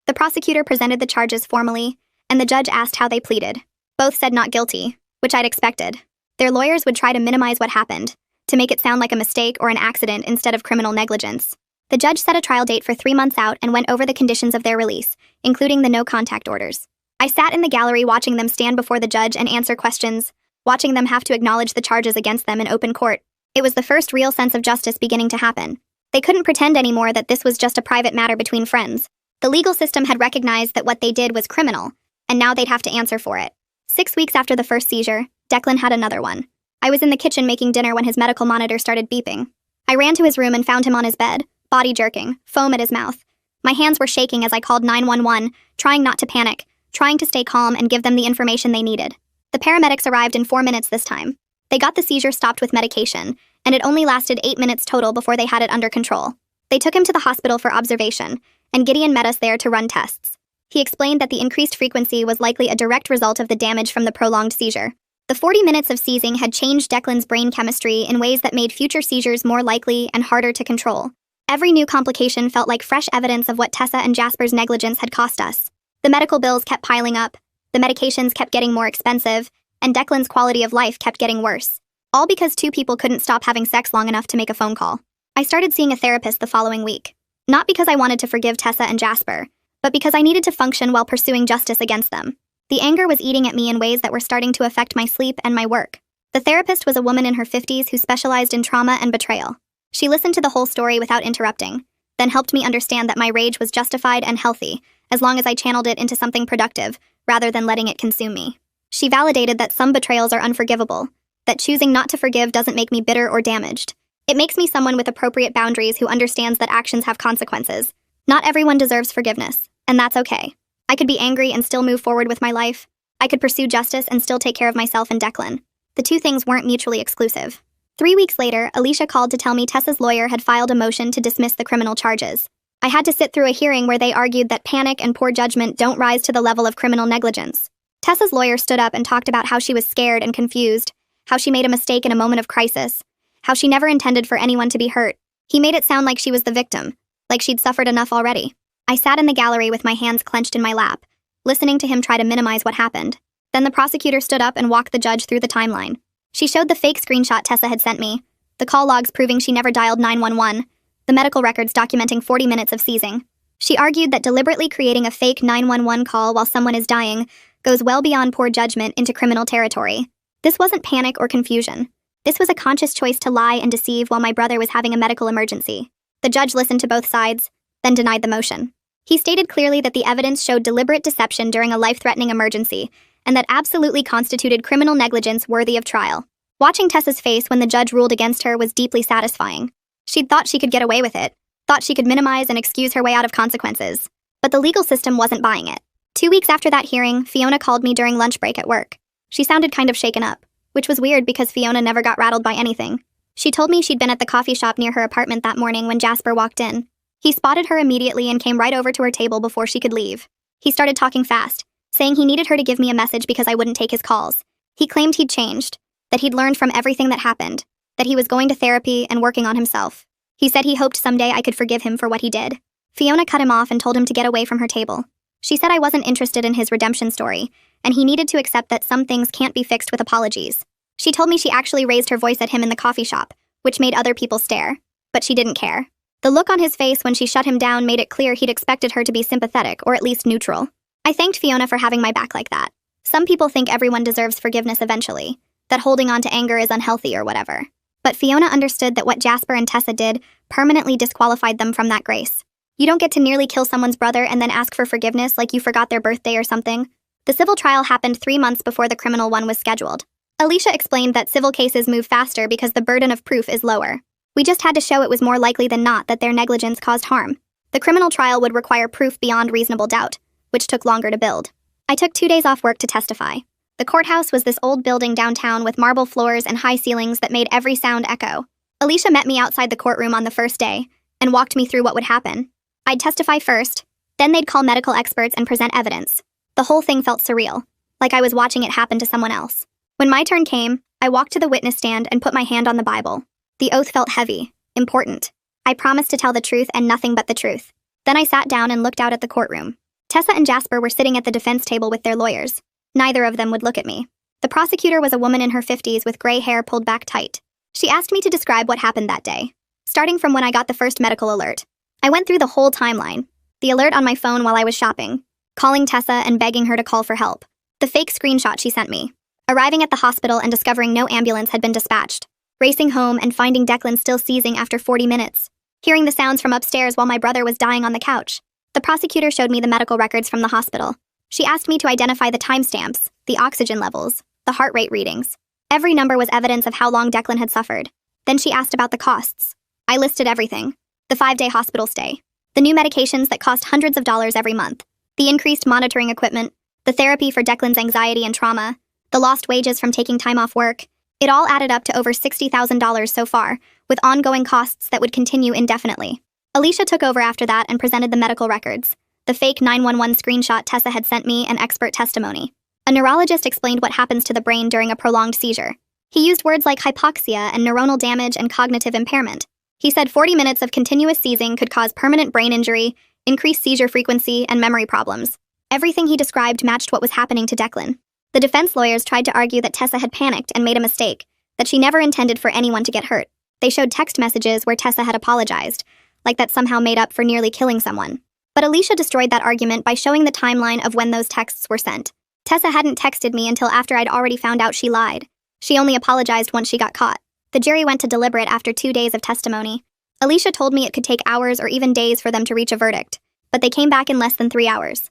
The prosecutor presented the charges formally, and the judge asked how they pleaded. Both said not guilty, which I'd expected. Their lawyers would try to minimize what happened, to make it sound like a mistake or an accident instead of criminal negligence. The judge set a trial date for 3 months out and went over the conditions of their release, including the no-contact orders. I sat in the gallery watching them stand before the judge and answer questions, watching them have to acknowledge the charges against them in open court. It was the first real sense of justice beginning to happen. They couldn't pretend anymore that this was just a private matter between friends. The legal system had recognized that what they did was criminal, and now they'd have to answer for it. 6 weeks after the first seizure, Declan had another one. I was in the kitchen making dinner when his medical monitor started beeping. I ran to his room and found him on his bed, body jerking, foam at his mouth. My hands were shaking as I called 911, trying not to panic, trying to stay calm and give them the information they needed. The paramedics arrived in 4 minutes this time. They got the seizure stopped with medication, and it only lasted 8 minutes total before they had it under control. They took him to the hospital for observation, and Gideon met us there to run tests. He explained that the increased frequency was likely a direct result of the damage from the prolonged seizure. The 40 minutes of seizing had changed Declan's brain chemistry in ways that made future seizures more likely and harder to control. Every new complication felt like fresh evidence of what Tessa and Jasper's negligence had cost us. The medical bills kept piling up, the medications kept getting more expensive, and Declan's quality of life kept getting worse. All because 2 people couldn't stop having sex long enough to make a phone call. I started seeing a therapist the following week. Not because I wanted to forgive Tessa and Jasper, but because I needed to function while pursuing justice against them. The anger was eating at me in ways that were starting to affect my sleep and my work. The therapist was a woman in her 50s who specialized in trauma and betrayal. She listened to the whole story without interrupting, then helped me understand that my rage was justified and healthy, as long as I channeled it into something productive, rather than letting it consume me. She validated that some betrayals are unforgivable, that choosing not to forgive doesn't make me bitter or damaged. It makes me someone with appropriate boundaries who understands that actions have consequences. Not everyone deserves forgiveness, and that's okay. I could be angry and still move forward with my life. I could pursue justice and still take care of myself and Declan. The 2 things weren't mutually exclusive. 3 weeks later, Alicia called to tell me Tessa's lawyer had filed a motion to dismiss the criminal charges. I had to sit through a hearing where they argued that panic and poor judgment don't rise to the level of criminal negligence. Tessa's lawyer stood up and talked about how she was scared and confused, how she made a mistake in a moment of crisis, how she never intended for anyone to be hurt. He made it sound like she was the victim, like she'd suffered enough already. I sat in the gallery with my hands clenched in my lap, listening to him try to minimize what happened. Then the prosecutor stood up and walked the judge through the timeline. She showed the fake screenshot Tessa had sent me, the call logs proving she never dialed 911, the medical records documenting 40 minutes of seizing. She argued that deliberately creating a fake 911 call while someone is dying goes well beyond poor judgment into criminal territory. This wasn't panic or confusion. This was a conscious choice to lie and deceive while my brother was having a medical emergency. The judge listened to both sides, then denied the motion. He stated clearly that the evidence showed deliberate deception during a life-threatening emergency, and that absolutely constituted criminal negligence worthy of trial. Watching Tessa's face when the judge ruled against her was deeply satisfying. She'd thought she could get away with it, thought she could minimize and excuse her way out of consequences. But the legal system wasn't buying it. 2 weeks after that hearing, Fiona called me during lunch break at work. She sounded kind of shaken up, which was weird because Fiona never got rattled by anything. She told me she'd been at the coffee shop near her apartment that morning when Jasper walked in. He spotted her immediately and came right over to her table before she could leave. He started talking fast, saying he needed her to give me a message because I wouldn't take his calls. He claimed he'd changed, that he'd learned from everything that happened, that he was going to therapy and working on himself. He said he hoped someday I could forgive him for what he did. Fiona cut him off and told him to get away from her table. She said I wasn't interested in his redemption story, and he needed to accept that some things can't be fixed with apologies. She told me she actually raised her voice at him in the coffee shop, which made other people stare. But she didn't care. The look on his face when she shut him down made it clear he'd expected her to be sympathetic or at least neutral. I thanked Fiona for having my back like that. Some people think everyone deserves forgiveness eventually, that holding on to anger is unhealthy or whatever. But Fiona understood that what Jasper and Tessa did permanently disqualified them from that grace. You don't get to nearly kill someone's brother and then ask for forgiveness like you forgot their birthday or something. The civil trial happened 3 months before the criminal one was scheduled. Alicia explained that civil cases move faster because the burden of proof is lower. We just had to show it was more likely than not that their negligence caused harm. The criminal trial would require proof beyond reasonable doubt, which took longer to build. I took 2 days off work to testify. The courthouse was this old building downtown with marble floors and high ceilings that made every sound echo. Alicia met me outside the courtroom on the first day and walked me through what would happen. I'd testify first, then they'd call medical experts and present evidence. The whole thing felt surreal, like I was watching it happen to someone else. When my turn came, I walked to the witness stand and put my hand on the Bible. The oath felt heavy, important. I promised to tell the truth and nothing but the truth. Then I sat down and looked out at the courtroom. Tessa and Jasper were sitting at the defense table with their lawyers. Neither of them would look at me. The prosecutor was a woman in her 50s with gray hair pulled back tight. She asked me to describe what happened that day, starting from when I got the first medical alert. I went through the whole timeline. The alert on my phone while I was shopping, calling Tessa and begging her to call for help. The fake screenshot she sent me. Arriving at the hospital and discovering no ambulance had been dispatched. Racing home and finding Declan still seizing after 40 minutes. Hearing the sounds from upstairs while my brother was dying on the couch. The prosecutor showed me the medical records from the hospital. She asked me to identify the timestamps, the oxygen levels, the heart rate readings. Every number was evidence of how long Declan had suffered. Then she asked about the costs. I listed everything. The 5-day hospital stay. The new medications that cost hundreds of dollars every month. The increased monitoring equipment. The therapy for Declan's anxiety and trauma. The lost wages from taking time off work. It all added up to over $60,000 so far, with ongoing costs that would continue indefinitely. Alicia took over after that and presented the medical records. The fake 911 screenshot Tessa had sent me and expert testimony. A neurologist explained what happens to the brain during a prolonged seizure. He used words like hypoxia and neuronal damage and cognitive impairment. He said 40 minutes of continuous seizing could cause permanent brain injury, increased seizure frequency, and memory problems. Everything he described matched what was happening to Declan. The defense lawyers tried to argue that Tessa had panicked and made a mistake, that she never intended for anyone to get hurt. They showed text messages where Tessa had apologized, like that somehow made up for nearly killing someone. But Alicia destroyed that argument by showing the timeline of when those texts were sent. Tessa hadn't texted me until after I'd already found out she lied. She only apologized once she got caught. The jury went to deliberate after 2 days of testimony. Alicia told me it could take hours or even days for them to reach a verdict, but they came back in less than 3 hours.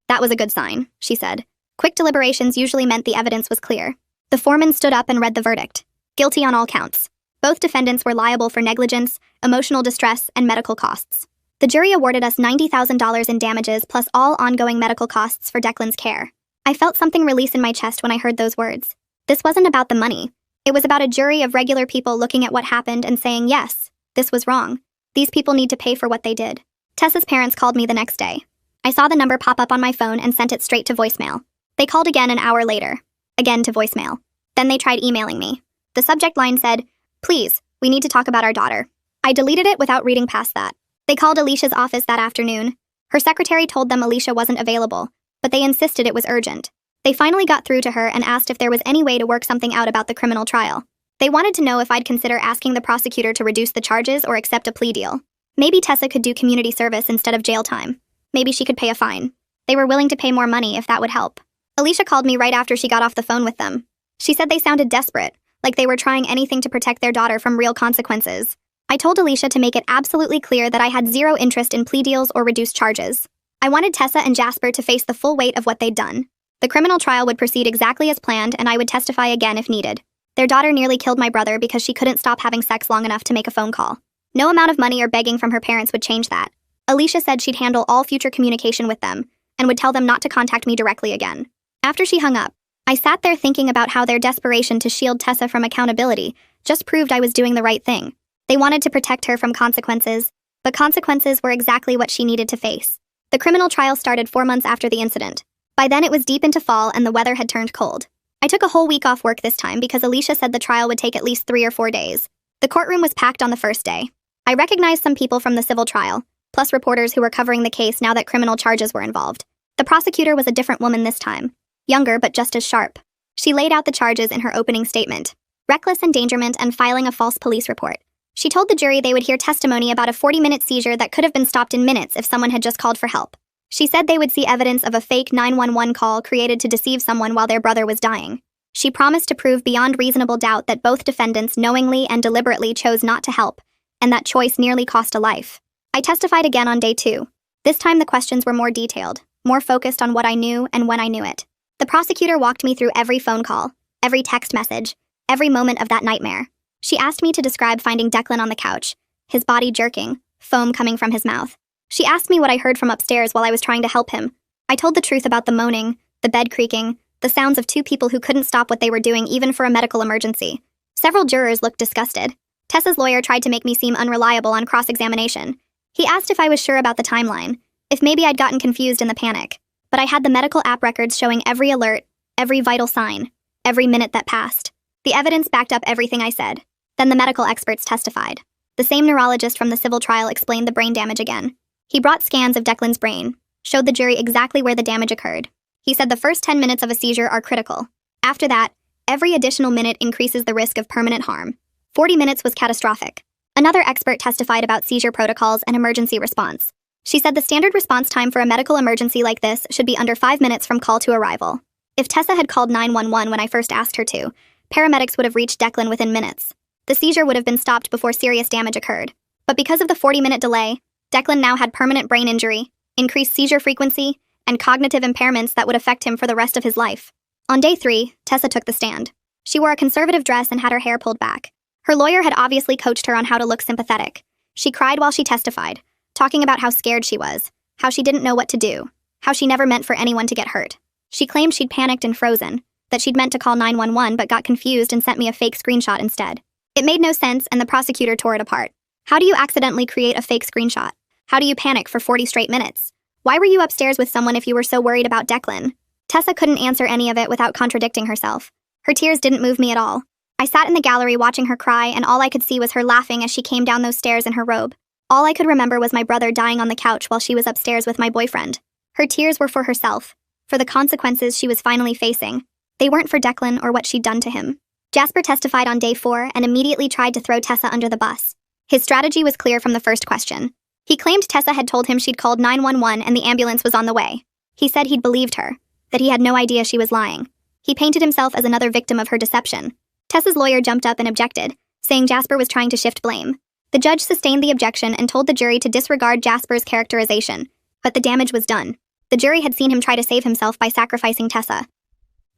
That was a good sign, she said. Quick deliberations usually meant the evidence was clear. The foreman stood up and read the verdict. Guilty on all counts. Both defendants were liable for negligence, emotional distress, and medical costs. The jury awarded us $90,000 in damages plus all ongoing medical costs for Declan's care. I felt something release in my chest when I heard those words. This wasn't about the money. It was about a jury of regular people looking at what happened and saying, yes, this was wrong. These people need to pay for what they did. Tessa's parents called me the next day. I saw the number pop up on my phone and sent it straight to voicemail. They called again an hour later. Again to voicemail. Then they tried emailing me. The subject line said, "Please, we need to talk about our daughter." I deleted it without reading past that. They called Alicia's office that afternoon. Her secretary told them Alicia wasn't available, but they insisted it was urgent. They finally got through to her and asked if there was any way to work something out about the criminal trial. They wanted to know if I'd consider asking the prosecutor to reduce the charges or accept a plea deal. Maybe Tessa could do community service instead of jail time. Maybe she could pay a fine. They were willing to pay more money if that would help. Alicia called me right after she got off the phone with them. She said they sounded desperate, like they were trying anything to protect their daughter from real consequences. I told Alicia to make it absolutely clear that I had zero interest in plea deals or reduced charges. I wanted Tessa and Jasper to face the full weight of what they'd done. The criminal trial would proceed exactly as planned, and I would testify again if needed. Their daughter nearly killed my brother because she couldn't stop having sex long enough to make a phone call. No amount of money or begging from her parents would change that. Alicia said she'd handle all future communication with them, and would tell them not to contact me directly again. After she hung up, I sat there thinking about how their desperation to shield Tessa from accountability just proved I was doing the right thing. They wanted to protect her from consequences, but consequences were exactly what she needed to face. The criminal trial started 4 months after the incident. By then it was deep into fall and the weather had turned cold. I took a whole week off work this time because Alicia said the trial would take at least 3 or 4 days. The courtroom was packed on the first day. I recognized some people from the civil trial, plus reporters who were covering the case now that criminal charges were involved. The prosecutor was a different woman this time. Younger but just as sharp. She laid out the charges in her opening statement. Reckless endangerment and filing a false police report. She told the jury they would hear testimony about a 40-minute seizure that could have been stopped in minutes if someone had just called for help. She said they would see evidence of a fake 911 call created to deceive someone while their brother was dying. She promised to prove beyond reasonable doubt that both defendants knowingly and deliberately chose not to help, and that choice nearly cost a life. I testified again on day 2. This time the questions were more detailed, more focused on what I knew and when I knew it. The prosecutor walked me through every phone call, every text message, every moment of that nightmare. She asked me to describe finding Declan on the couch, his body jerking, foam coming from his mouth. She asked me what I heard from upstairs while I was trying to help him. I told the truth about the moaning, the bed creaking, the sounds of two people who couldn't stop what they were doing even for a medical emergency. Several jurors looked disgusted. Tessa's lawyer tried to make me seem unreliable on cross-examination. He asked if I was sure about the timeline, if maybe I'd gotten confused in the panic. But I had the medical app records showing every alert, every vital sign, every minute that passed. The evidence backed up everything I said. Then the medical experts testified. The same neurologist from the civil trial explained the brain damage again. He brought scans of Declan's brain, showed the jury exactly where the damage occurred. He said the first 10 minutes of a seizure are critical. After that, every additional minute increases the risk of permanent harm. 40 minutes was catastrophic. Another expert testified about seizure protocols and emergency response. She said the standard response time for a medical emergency like this should be under 5 minutes from call to arrival. If Tessa had called 911 when I first asked her to, paramedics would have reached Declan within minutes. The seizure would have been stopped before serious damage occurred. But because of the 40-minute delay, Declan now had permanent brain injury, increased seizure frequency, and cognitive impairments that would affect him for the rest of his life. On day 3, Tessa took the stand. She wore a conservative dress and had her hair pulled back. Her lawyer had obviously coached her on how to look sympathetic. She cried while she testified, talking about how scared she was, how she didn't know what to do, how she never meant for anyone to get hurt. She claimed she'd panicked and frozen, that she'd meant to call 911 but got confused and sent me a fake screenshot instead. It made no sense, and the prosecutor tore it apart. How do you accidentally create a fake screenshot? How do you panic for 40 straight minutes? Why were you upstairs with someone if you were so worried about Declan? Tessa couldn't answer any of it without contradicting herself. Her tears didn't move me at all. I sat in the gallery watching her cry, and all I could see was her laughing as she came down those stairs in her robe. All I could remember was my brother dying on the couch while she was upstairs with my boyfriend. Her tears were for herself, for the consequences she was finally facing. They weren't for Declan or what she'd done to him. Jasper testified on day 4 and immediately tried to throw Tessa under the bus. His strategy was clear from the first question. He claimed Tessa had told him she'd called 911 and the ambulance was on the way. He said he'd believed her, that he had no idea she was lying. He painted himself as another victim of her deception. Tessa's lawyer jumped up and objected, saying Jasper was trying to shift blame. The judge sustained the objection and told the jury to disregard Jasper's characterization, but the damage was done. The jury had seen him try to save himself by sacrificing Tessa.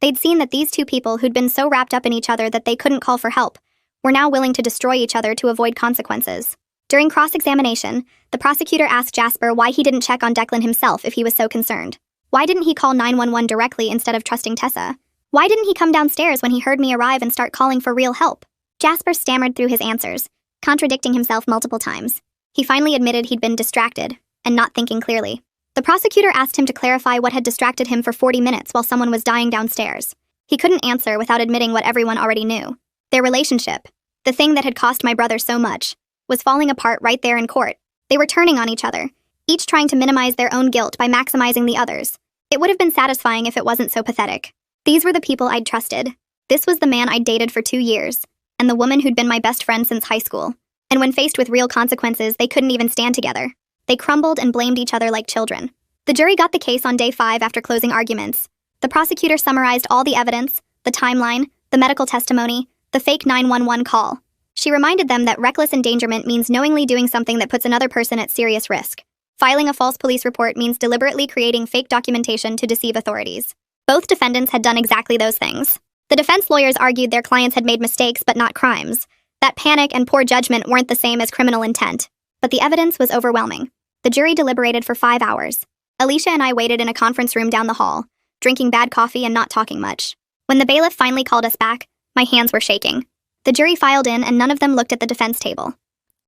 They'd seen that these two people who'd been so wrapped up in each other that they couldn't call for help were now willing to destroy each other to avoid consequences. During cross-examination, the prosecutor asked Jasper why he didn't check on Declan himself if he was so concerned. Why didn't he call 911 directly instead of trusting Tessa? Why didn't he come downstairs when he heard me arrive and start calling for real help? Jasper stammered through his answers, contradicting himself multiple times. He finally admitted he'd been distracted and not thinking clearly. The prosecutor asked him to clarify what had distracted him for 40 minutes while someone was dying downstairs. He couldn't answer without admitting what everyone already knew. Their relationship, the thing that had cost my brother so much, was falling apart right there in court. They were turning on each other, each trying to minimize their own guilt by maximizing the others. It would have been satisfying if it wasn't so pathetic. These were the people I'd trusted. This was the man I'd dated for 2 years, and the woman who'd been my best friend since high school. And when faced with real consequences, they couldn't even stand together. They crumbled and blamed each other like children. The jury got the case on day 5 after closing arguments. The prosecutor summarized all the evidence, the timeline, the medical testimony, the fake 911 call. She reminded them that reckless endangerment means knowingly doing something that puts another person at serious risk. Filing a false police report means deliberately creating fake documentation to deceive authorities. Both defendants had done exactly those things. The defense lawyers argued their clients had made mistakes but not crimes, that panic and poor judgment weren't the same as criminal intent. But the evidence was overwhelming. The jury deliberated for 5 hours. Alicia and I waited in a conference room down the hall, drinking bad coffee and not talking much. When the bailiff finally called us back, my hands were shaking. The jury filed in and none of them looked at the defense table.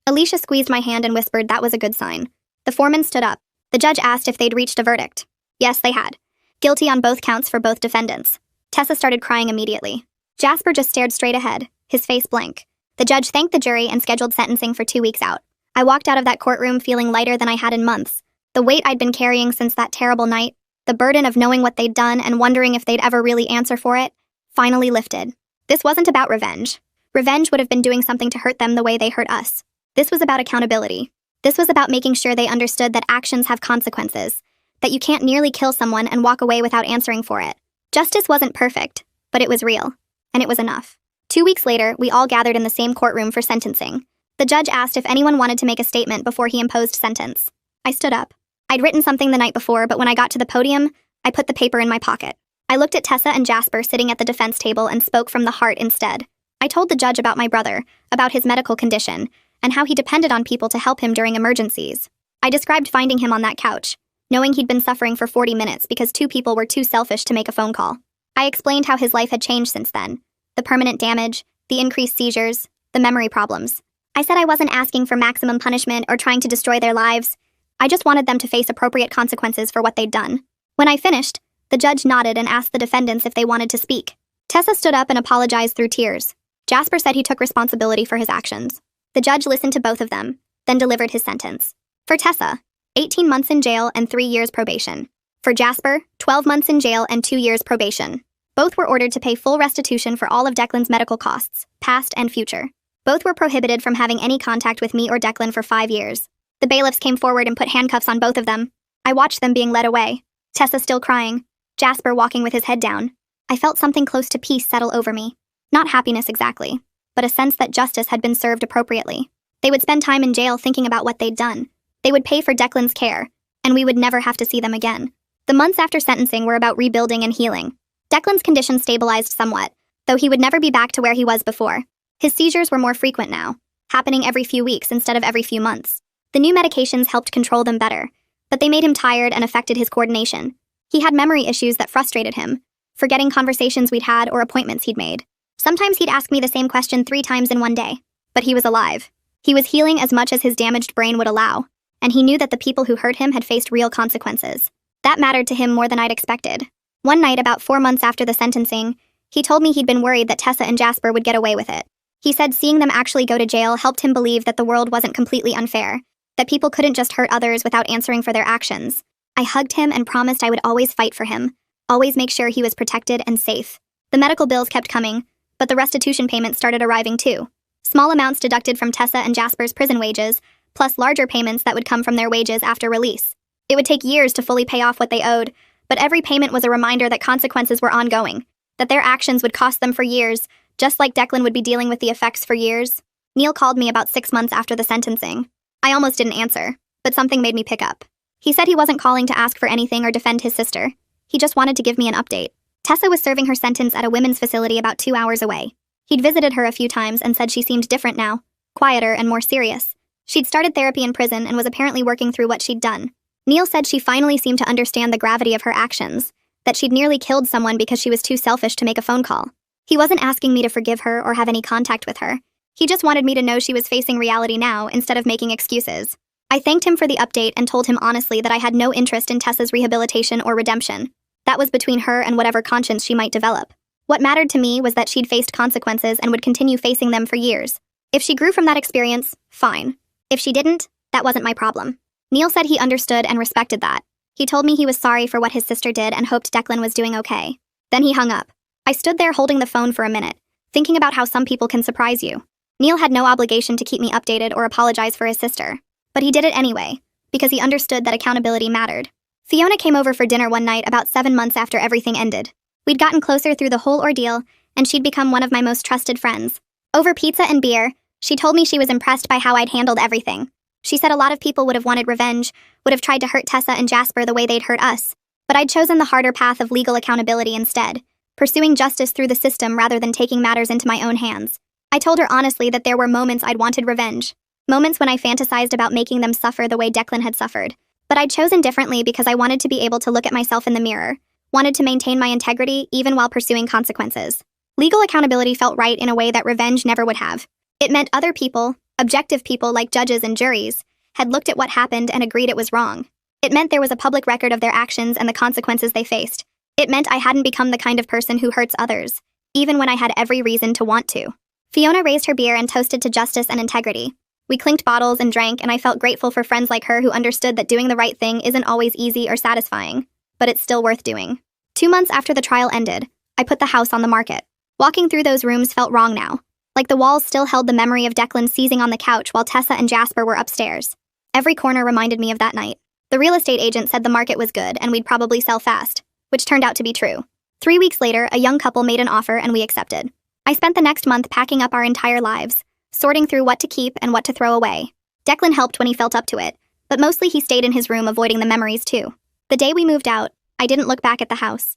Alicia squeezed my hand and whispered that was a good sign. The foreman stood up. The judge asked if they'd reached a verdict. Yes, they had. Guilty on both counts for both defendants. Tessa started crying immediately. Jasper just stared straight ahead, his face blank. The judge thanked the jury and scheduled sentencing for 2 weeks out. I walked out of that courtroom feeling lighter than I had in months. The weight I'd been carrying since that terrible night, the burden of knowing what they'd done and wondering if they'd ever really answer for it, finally lifted. This wasn't about revenge. Revenge would have been doing something to hurt them the way they hurt us. This was about accountability. This was about making sure they understood that actions have consequences, that you can't nearly kill someone and walk away without answering for it. Justice wasn't perfect, but it was real, and it was enough. 2 weeks later, we all gathered in the same courtroom for sentencing. The judge asked if anyone wanted to make a statement before he imposed sentence. I stood up. I'd written something the night before, but when I got to the podium, I put the paper in my pocket. I looked at Tessa and Jasper sitting at the defense table and spoke from the heart instead. I told the judge about my brother, about his medical condition, and how he depended on people to help him during emergencies. I described finding him on that couch, knowing he'd been suffering for 40 minutes because two people were too selfish to make a phone call. I explained how his life had changed since then. The permanent damage, the increased seizures, the memory problems. I said I wasn't asking for maximum punishment or trying to destroy their lives. I just wanted them to face appropriate consequences for what they'd done. When I finished, the judge nodded and asked the defendants if they wanted to speak. Tessa stood up and apologized through tears. Jasper said he took responsibility for his actions. The judge listened to both of them, then delivered his sentence. For Tessa, 18 months in jail and 3 years probation. For Jasper, 12 months in jail and 2 years probation. Both were ordered to pay full restitution for all of Declan's medical costs, past and future. Both were prohibited from having any contact with me or Declan for 5 years. The bailiffs came forward and put handcuffs on both of them. I watched them being led away. Tessa still crying. Jasper walking with his head down. I felt something close to peace settle over me. Not happiness exactly, but a sense that justice had been served appropriately. They would spend time in jail thinking about what they'd done. They would pay for Declan's care, and we would never have to see them again. The months after sentencing were about rebuilding and healing. Declan's condition stabilized somewhat, though he would never be back to where he was before. His seizures were more frequent now, happening every few weeks instead of every few months. The new medications helped control them better, but they made him tired and affected his coordination. He had memory issues that frustrated him, forgetting conversations we'd had or appointments he'd made. Sometimes he'd ask me the same question 3 times in one day, but he was alive. He was healing as much as his damaged brain would allow, and he knew that the people who hurt him had faced real consequences. That mattered to him more than I'd expected. One night, about 4 months after the sentencing, he told me he'd been worried that Tessa and Jasper would get away with it. He said seeing them actually go to jail helped him believe that the world wasn't completely unfair, that people couldn't just hurt others without answering for their actions. I hugged him and promised I would always fight for him, always make sure he was protected and safe. The medical bills kept coming, but the restitution payments started arriving too. Small amounts deducted from Tessa and Jasper's prison wages, plus larger payments that would come from their wages after release. It would take years to fully pay off what they owed, but every payment was a reminder that consequences were ongoing, that their actions would cost them for years, just like Declan would be dealing with the effects for years. Neil called me about 6 months after the sentencing. I almost didn't answer, but something made me pick up. He said he wasn't calling to ask for anything or defend his sister. He just wanted to give me an update. Tessa was serving her sentence at a women's facility about 2 hours away. He'd visited her a few times and said she seemed different now, quieter and more serious. She'd started therapy in prison and was apparently working through what she'd done. Neil said she finally seemed to understand the gravity of her actions, that she'd nearly killed someone because she was too selfish to make a phone call. He wasn't asking me to forgive her or have any contact with her. He just wanted me to know she was facing reality now instead of making excuses. I thanked him for the update and told him honestly that I had no interest in Tessa's rehabilitation or redemption. That was between her and whatever conscience she might develop. What mattered to me was that she'd faced consequences and would continue facing them for years. If she grew from that experience, fine. If she didn't, that wasn't my problem. Neil said he understood and respected that. He told me he was sorry for what his sister did and hoped Declan was doing okay. Then he hung up. I stood there holding the phone for a minute, thinking about how some people can surprise you. Neil had no obligation to keep me updated or apologize for his sister. But he did it anyway, because he understood that accountability mattered. Fiona came over for dinner one night about 7 months after everything ended. We'd gotten closer through the whole ordeal, and she'd become one of my most trusted friends. Over pizza and beer, she told me she was impressed by how I'd handled everything. She said a lot of people would have wanted revenge, would have tried to hurt Tessa and Jasper the way they'd hurt us, but I'd chosen the harder path of legal accountability instead, pursuing justice through the system rather than taking matters into my own hands. I told her honestly that there were moments I'd wanted revenge, moments when I fantasized about making them suffer the way Declan had suffered, but I'd chosen differently because I wanted to be able to look at myself in the mirror, wanted to maintain my integrity even while pursuing consequences. Legal accountability felt right in a way that revenge never would have. It meant other people, objective people like judges and juries, had looked at what happened and agreed it was wrong. It meant there was a public record of their actions and the consequences they faced. It meant I hadn't become the kind of person who hurts others, even when I had every reason to want to. Fiona raised her beer and toasted to justice and integrity. We clinked bottles and drank, and I felt grateful for friends like her who understood that doing the right thing isn't always easy or satisfying, but it's still worth doing. 2 months after the trial ended, I put the house on the market. Walking through those rooms felt wrong now, like the walls still held the memory of Declan seizing on the couch while Tessa and Jasper were upstairs. Every corner reminded me of that night. The real estate agent said the market was good and we'd probably sell fast, which turned out to be true. 3 weeks later, a young couple made an offer and we accepted. I spent the next month packing up our entire lives, sorting through what to keep and what to throw away. Declan helped when he felt up to it, but mostly he stayed in his room avoiding the memories too. The day we moved out, I didn't look back at the house.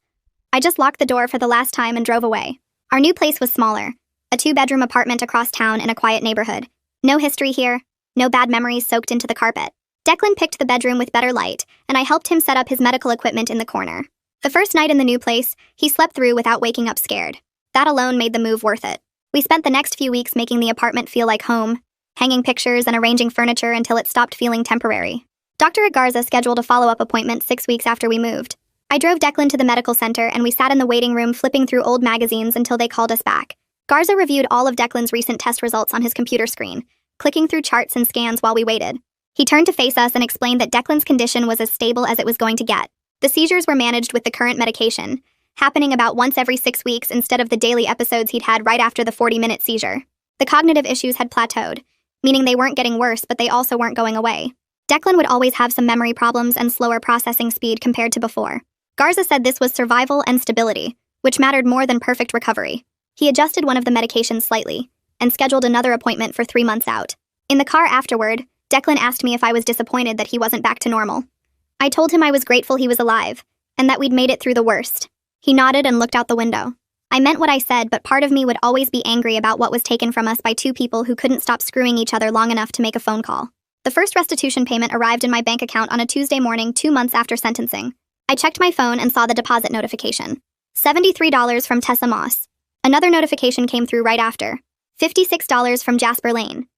I just locked the door for the last time and drove away. Our new place was smaller, a 2-bedroom apartment across town in a quiet neighborhood. No history here, no bad memories soaked into the carpet. Declan picked the bedroom with better light, and I helped him set up his medical equipment in the corner. The first night in the new place, he slept through without waking up scared. That alone made the move worth it. We spent the next few weeks making the apartment feel like home, hanging pictures and arranging furniture until it stopped feeling temporary. Dr. Agarza scheduled a follow-up appointment 6 weeks after we moved. I drove Declan to the medical center, and we sat in the waiting room flipping through old magazines until they called us back. Garza reviewed all of Declan's recent test results on his computer screen, clicking through charts and scans while we waited. He turned to face us and explained that Declan's condition was as stable as it was going to get. The seizures were managed with the current medication, happening about once every 6 weeks instead of the daily episodes he'd had right after the 40-minute seizure. The cognitive issues had plateaued, meaning they weren't getting worse, but they also weren't going away. Declan would always have some memory problems and slower processing speed compared to before. Garza said this was survival and stability, which mattered more than perfect recovery. He adjusted one of the medications slightly, and scheduled another appointment for 3 months out. In the car afterward, Declan asked me if I was disappointed that he wasn't back to normal. I told him I was grateful he was alive, and that we'd made it through the worst. He nodded and looked out the window. I meant what I said, but part of me would always be angry about what was taken from us by two people who couldn't stop screwing each other long enough to make a phone call. The first restitution payment arrived in my bank account on a Tuesday morning 2 months after sentencing. I checked my phone and saw the deposit notification. $73 from Tessa Moss. Another notification came through right after. $56 from Jasper Lane.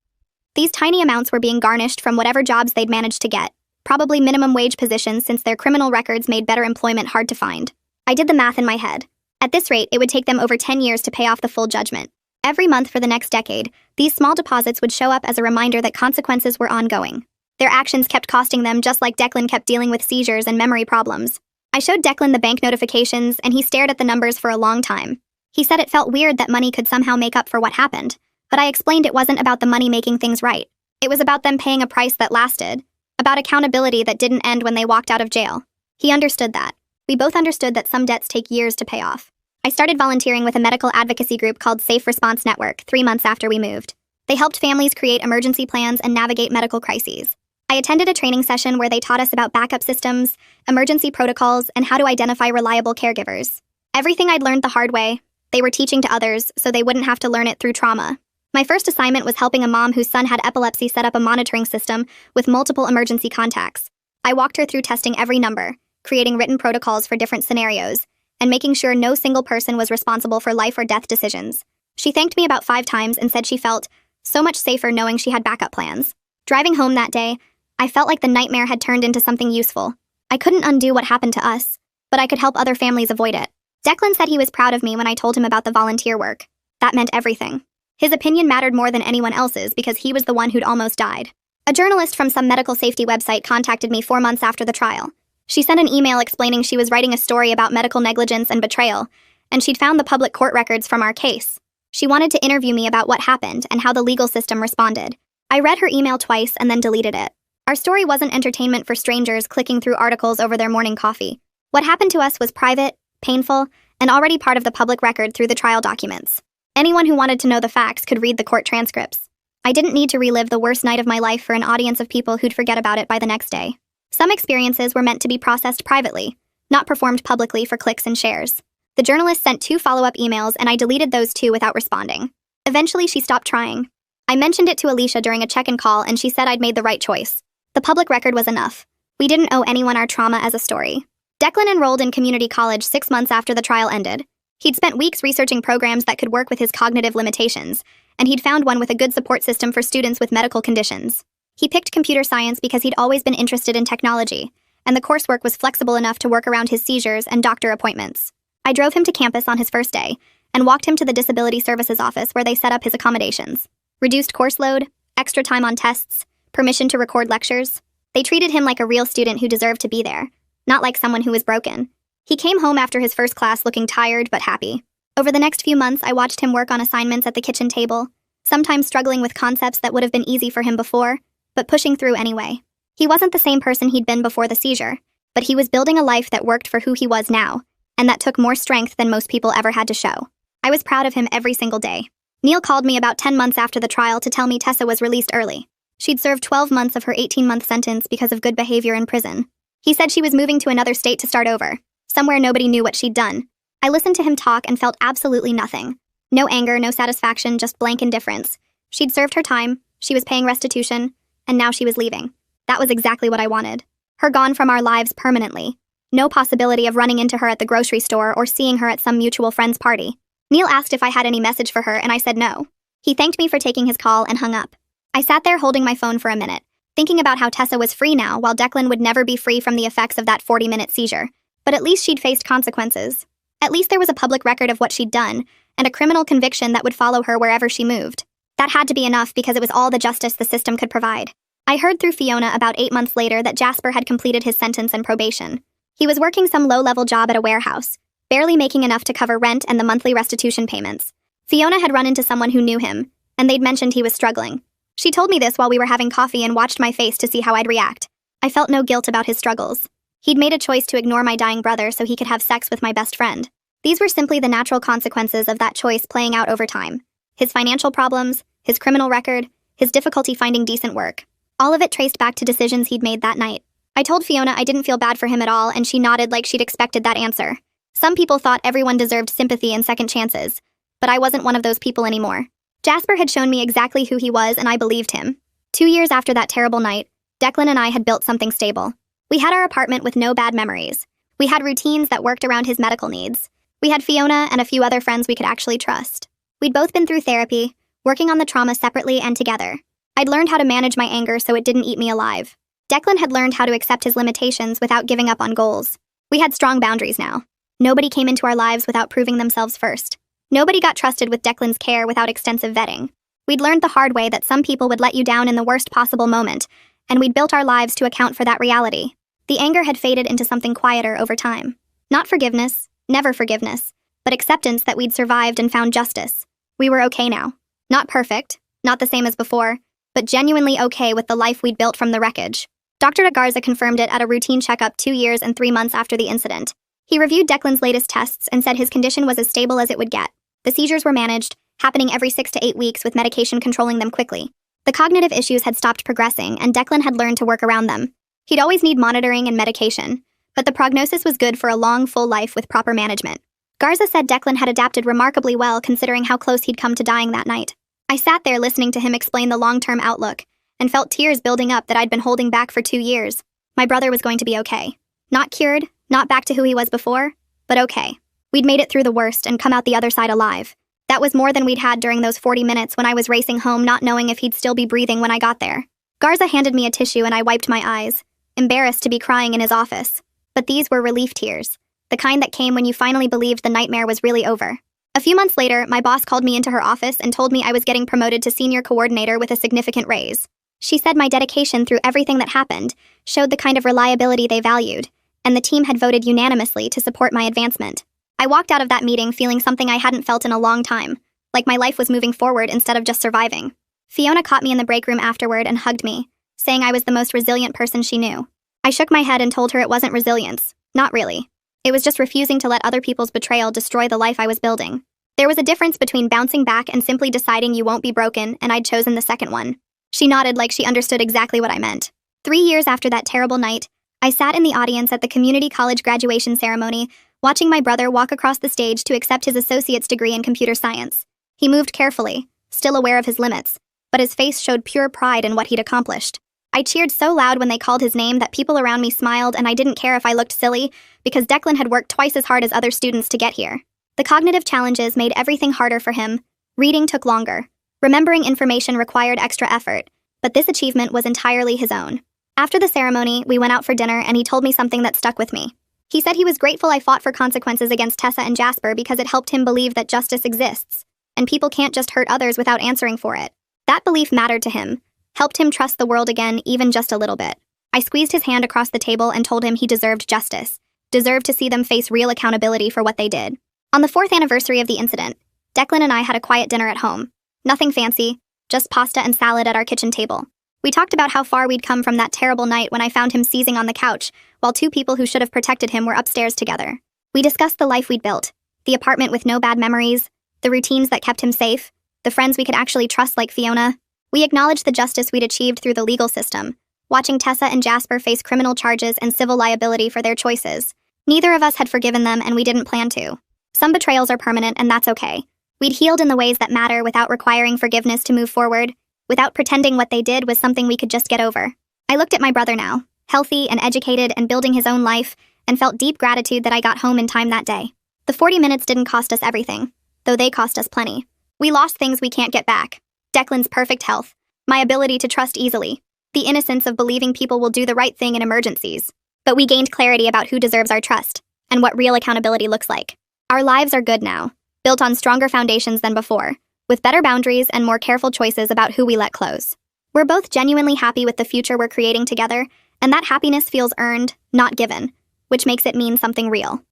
These tiny amounts were being garnished from whatever jobs they'd managed to get, probably minimum wage positions since their criminal records made better employment hard to find. I did the math in my head. At this rate, it would take them over 10 years to pay off the full judgment. Every month for the next decade, these small deposits would show up as a reminder that consequences were ongoing. Their actions kept costing them, just like Declan kept dealing with seizures and memory problems. I showed Declan the bank notifications, and he stared at the numbers for a long time. He said it felt weird that money could somehow make up for what happened, but I explained it wasn't about the money making things right. It was about them paying a price that lasted, about accountability that didn't end when they walked out of jail. He understood that. We both understood that some debts take years to pay off. I started volunteering with a medical advocacy group called Safe Response Network 3 months after we moved. They helped families create emergency plans and navigate medical crises. I attended a training session where they taught us about backup systems, emergency protocols, and how to identify reliable caregivers. Everything I'd learned the hard way, they were teaching to others so they wouldn't have to learn it through trauma. My first assignment was helping a mom whose son had epilepsy set up a monitoring system with multiple emergency contacts. I walked her through testing every number, creating written protocols for different scenarios, and making sure no single person was responsible for life or death decisions. She thanked me about 5 times and said she felt so much safer knowing she had backup plans. Driving home that day, I felt like the nightmare had turned into something useful. I couldn't undo what happened to us, but I could help other families avoid it. Declan said he was proud of me when I told him about the volunteer work. That meant everything. His opinion mattered more than anyone else's because he was the one who'd almost died. A journalist from some medical safety website contacted me 4 months after the trial. She sent an email explaining she was writing a story about medical negligence and betrayal, and she'd found the public court records from our case. She wanted to interview me about what happened and how the legal system responded. I read her email twice and then deleted it. Our story wasn't entertainment for strangers clicking through articles over their morning coffee. What happened to us was private, painful, and already part of the public record through the trial documents. Anyone who wanted to know the facts could read the court transcripts. I didn't need to relive the worst night of my life for an audience of people who'd forget about it by the next day. Some experiences were meant to be processed privately, not performed publicly for clicks and shares. The journalist sent 2 follow-up emails, and I deleted those 2 without responding. Eventually, she stopped trying. I mentioned it to Alicia during a check-in call, and she said I'd made the right choice. The public record was enough. We didn't owe anyone our trauma as a story. Declan enrolled in community college 6 months after the trial ended. He'd spent weeks researching programs that could work with his cognitive limitations, and he'd found one with a good support system for students with medical conditions. He picked computer science because he'd always been interested in technology, and the coursework was flexible enough to work around his seizures and doctor appointments. I drove him to campus on his first day, and walked him to the Disability Services office where they set up his accommodations. Reduced course load, extra time on tests, permission to record lectures. They treated him like a real student who deserved to be there, not like someone who was broken. He came home after his first class looking tired but happy. Over the next few months, I watched him work on assignments at the kitchen table, sometimes struggling with concepts that would have been easy for him before, but pushing through anyway. He wasn't the same person he'd been before the seizure, but he was building a life that worked for who he was now, and that took more strength than most people ever had to show. I was proud of him every single day. Neil called me about 10 months after the trial to tell me Tessa was released early. She'd served 12 months of her 18-month sentence because of good behavior in prison. He said she was moving to another state to start over, somewhere nobody knew what she'd done. I listened to him talk and felt absolutely nothing. No anger, no satisfaction, just blank indifference. She'd served her time, she was paying restitution, and now she was leaving. That was exactly what I wanted. Her gone from our lives permanently. No possibility of running into her at the grocery store or seeing her at some mutual friend's party. Neil asked if I had any message for her, and I said no. He thanked me for taking his call and hung up. I sat there holding my phone for a minute, thinking about how Tessa was free now, while Declan would never be free from the effects of that 40-minute seizure. But at least she'd faced consequences. At least there was a public record of what she'd done, and a criminal conviction that would follow her wherever she moved. That had to be enough because it was all the justice the system could provide. I heard through Fiona about 8 months later that Jasper had completed his sentence and probation. He was working some low-level job at a warehouse, barely making enough to cover rent and the monthly restitution payments. Fiona had run into someone who knew him, and they'd mentioned he was struggling. She told me this while we were having coffee and watched my face to see how I'd react. I felt no guilt about his struggles. He'd made a choice to ignore my dying brother so he could have sex with my best friend. These were simply the natural consequences of that choice playing out over time. His financial problems, his criminal record, his difficulty finding decent work. All of it traced back to decisions he'd made that night. I told Fiona I didn't feel bad for him at all, and she nodded like she'd expected that answer. Some people thought everyone deserved sympathy and second chances, but I wasn't one of those people anymore. Jasper had shown me exactly who he was, and I believed him. 2 years after that terrible night, Declan and I had built something stable. We had our apartment with no bad memories. We had routines that worked around his medical needs. We had Fiona and a few other friends we could actually trust. We'd both been through therapy, working on the trauma separately and together. I'd learned how to manage my anger so it didn't eat me alive. Declan had learned how to accept his limitations without giving up on goals. We had strong boundaries now. Nobody came into our lives without proving themselves first. Nobody got trusted with Declan's care without extensive vetting. We'd learned the hard way that some people would let you down in the worst possible moment, and we'd built our lives to account for that reality. The anger had faded into something quieter over time. Not forgiveness, never forgiveness, but acceptance that we'd survived and found justice. We were okay now. Not perfect, not the same as before, but genuinely okay with the life we'd built from the wreckage. Dr. Garza confirmed it at a routine checkup 2 years and 3 months after the incident. He reviewed Declan's latest tests and said his condition was as stable as it would get. The seizures were managed, happening every 6 to 8 weeks with medication controlling them quickly. The cognitive issues had stopped progressing, and Declan had learned to work around them. He'd always need monitoring and medication, but the prognosis was good for a long, full life with proper management. Garza said Declan had adapted remarkably well considering how close he'd come to dying that night. I sat there listening to him explain the long-term outlook, and felt tears building up that I'd been holding back for 2 years. My brother was going to be okay. Not cured, not back to who he was before, but okay. We'd made it through the worst and come out the other side alive. That was more than we'd had during those 40 minutes when I was racing home not knowing if he'd still be breathing when I got there. Garza handed me a tissue and I wiped my eyes, embarrassed to be crying in his office. But these were relief tears, the kind that came when you finally believed the nightmare was really over. A few months later, my boss called me into her office and told me I was getting promoted to senior coordinator with a significant raise. She said my dedication through everything that happened showed the kind of reliability they valued, and the team had voted unanimously to support my advancement. I walked out of that meeting feeling something I hadn't felt in a long time, like my life was moving forward instead of just surviving. Fiona caught me in the break room afterward and hugged me, saying I was the most resilient person she knew. I shook my head and told her it wasn't resilience. Not really. It was just refusing to let other people's betrayal destroy the life I was building. There was a difference between bouncing back and simply deciding you won't be broken, and I'd chosen the second one. She nodded like she understood exactly what I meant. 3 years after that terrible night, I sat in the audience at the community college graduation ceremony, watching my brother walk across the stage to accept his associate's degree in computer science. He moved carefully, still aware of his limits, but his face showed pure pride in what he'd accomplished. I cheered so loud when they called his name that people around me smiled, and I didn't care if I looked silly, because Declan had worked twice as hard as other students to get here. The cognitive challenges made everything harder for him. Reading took longer. Remembering information required extra effort, but this achievement was entirely his own. After the ceremony, we went out for dinner and he told me something that stuck with me. He said he was grateful I fought for consequences against Tessa and Jasper because it helped him believe that justice exists, and people can't just hurt others without answering for it. That belief mattered to him, helped him trust the world again even just a little bit. I squeezed his hand across the table and told him he deserved justice, deserved to see them face real accountability for what they did. On the 4th anniversary of the incident, Declan and I had a quiet dinner at home. Nothing fancy, just pasta and salad at our kitchen table. We talked about how far we'd come from that terrible night when I found him seizing on the couch, while 2 people who should have protected him were upstairs together. We discussed the life we'd built, the apartment with no bad memories, the routines that kept him safe, the friends we could actually trust like Fiona. We acknowledged the justice we'd achieved through the legal system, watching Tessa and Jasper face criminal charges and civil liability for their choices. Neither of us had forgiven them, and we didn't plan to. Some betrayals are permanent, and that's okay. We'd healed in the ways that matter without requiring forgiveness to move forward, without pretending what they did was something we could just get over. I looked at my brother now, healthy and educated and building his own life, and felt deep gratitude that I got home in time that day. The 40 minutes didn't cost us everything, though they cost us plenty. We lost things we can't get back. Declan's perfect health, my ability to trust easily, the innocence of believing people will do the right thing in emergencies. But we gained clarity about who deserves our trust, and what real accountability looks like. Our lives are good now, built on stronger foundations than before, with better boundaries and more careful choices about who we let close. We're both genuinely happy with the future we're creating together, and that happiness feels earned, not given, which makes it mean something real.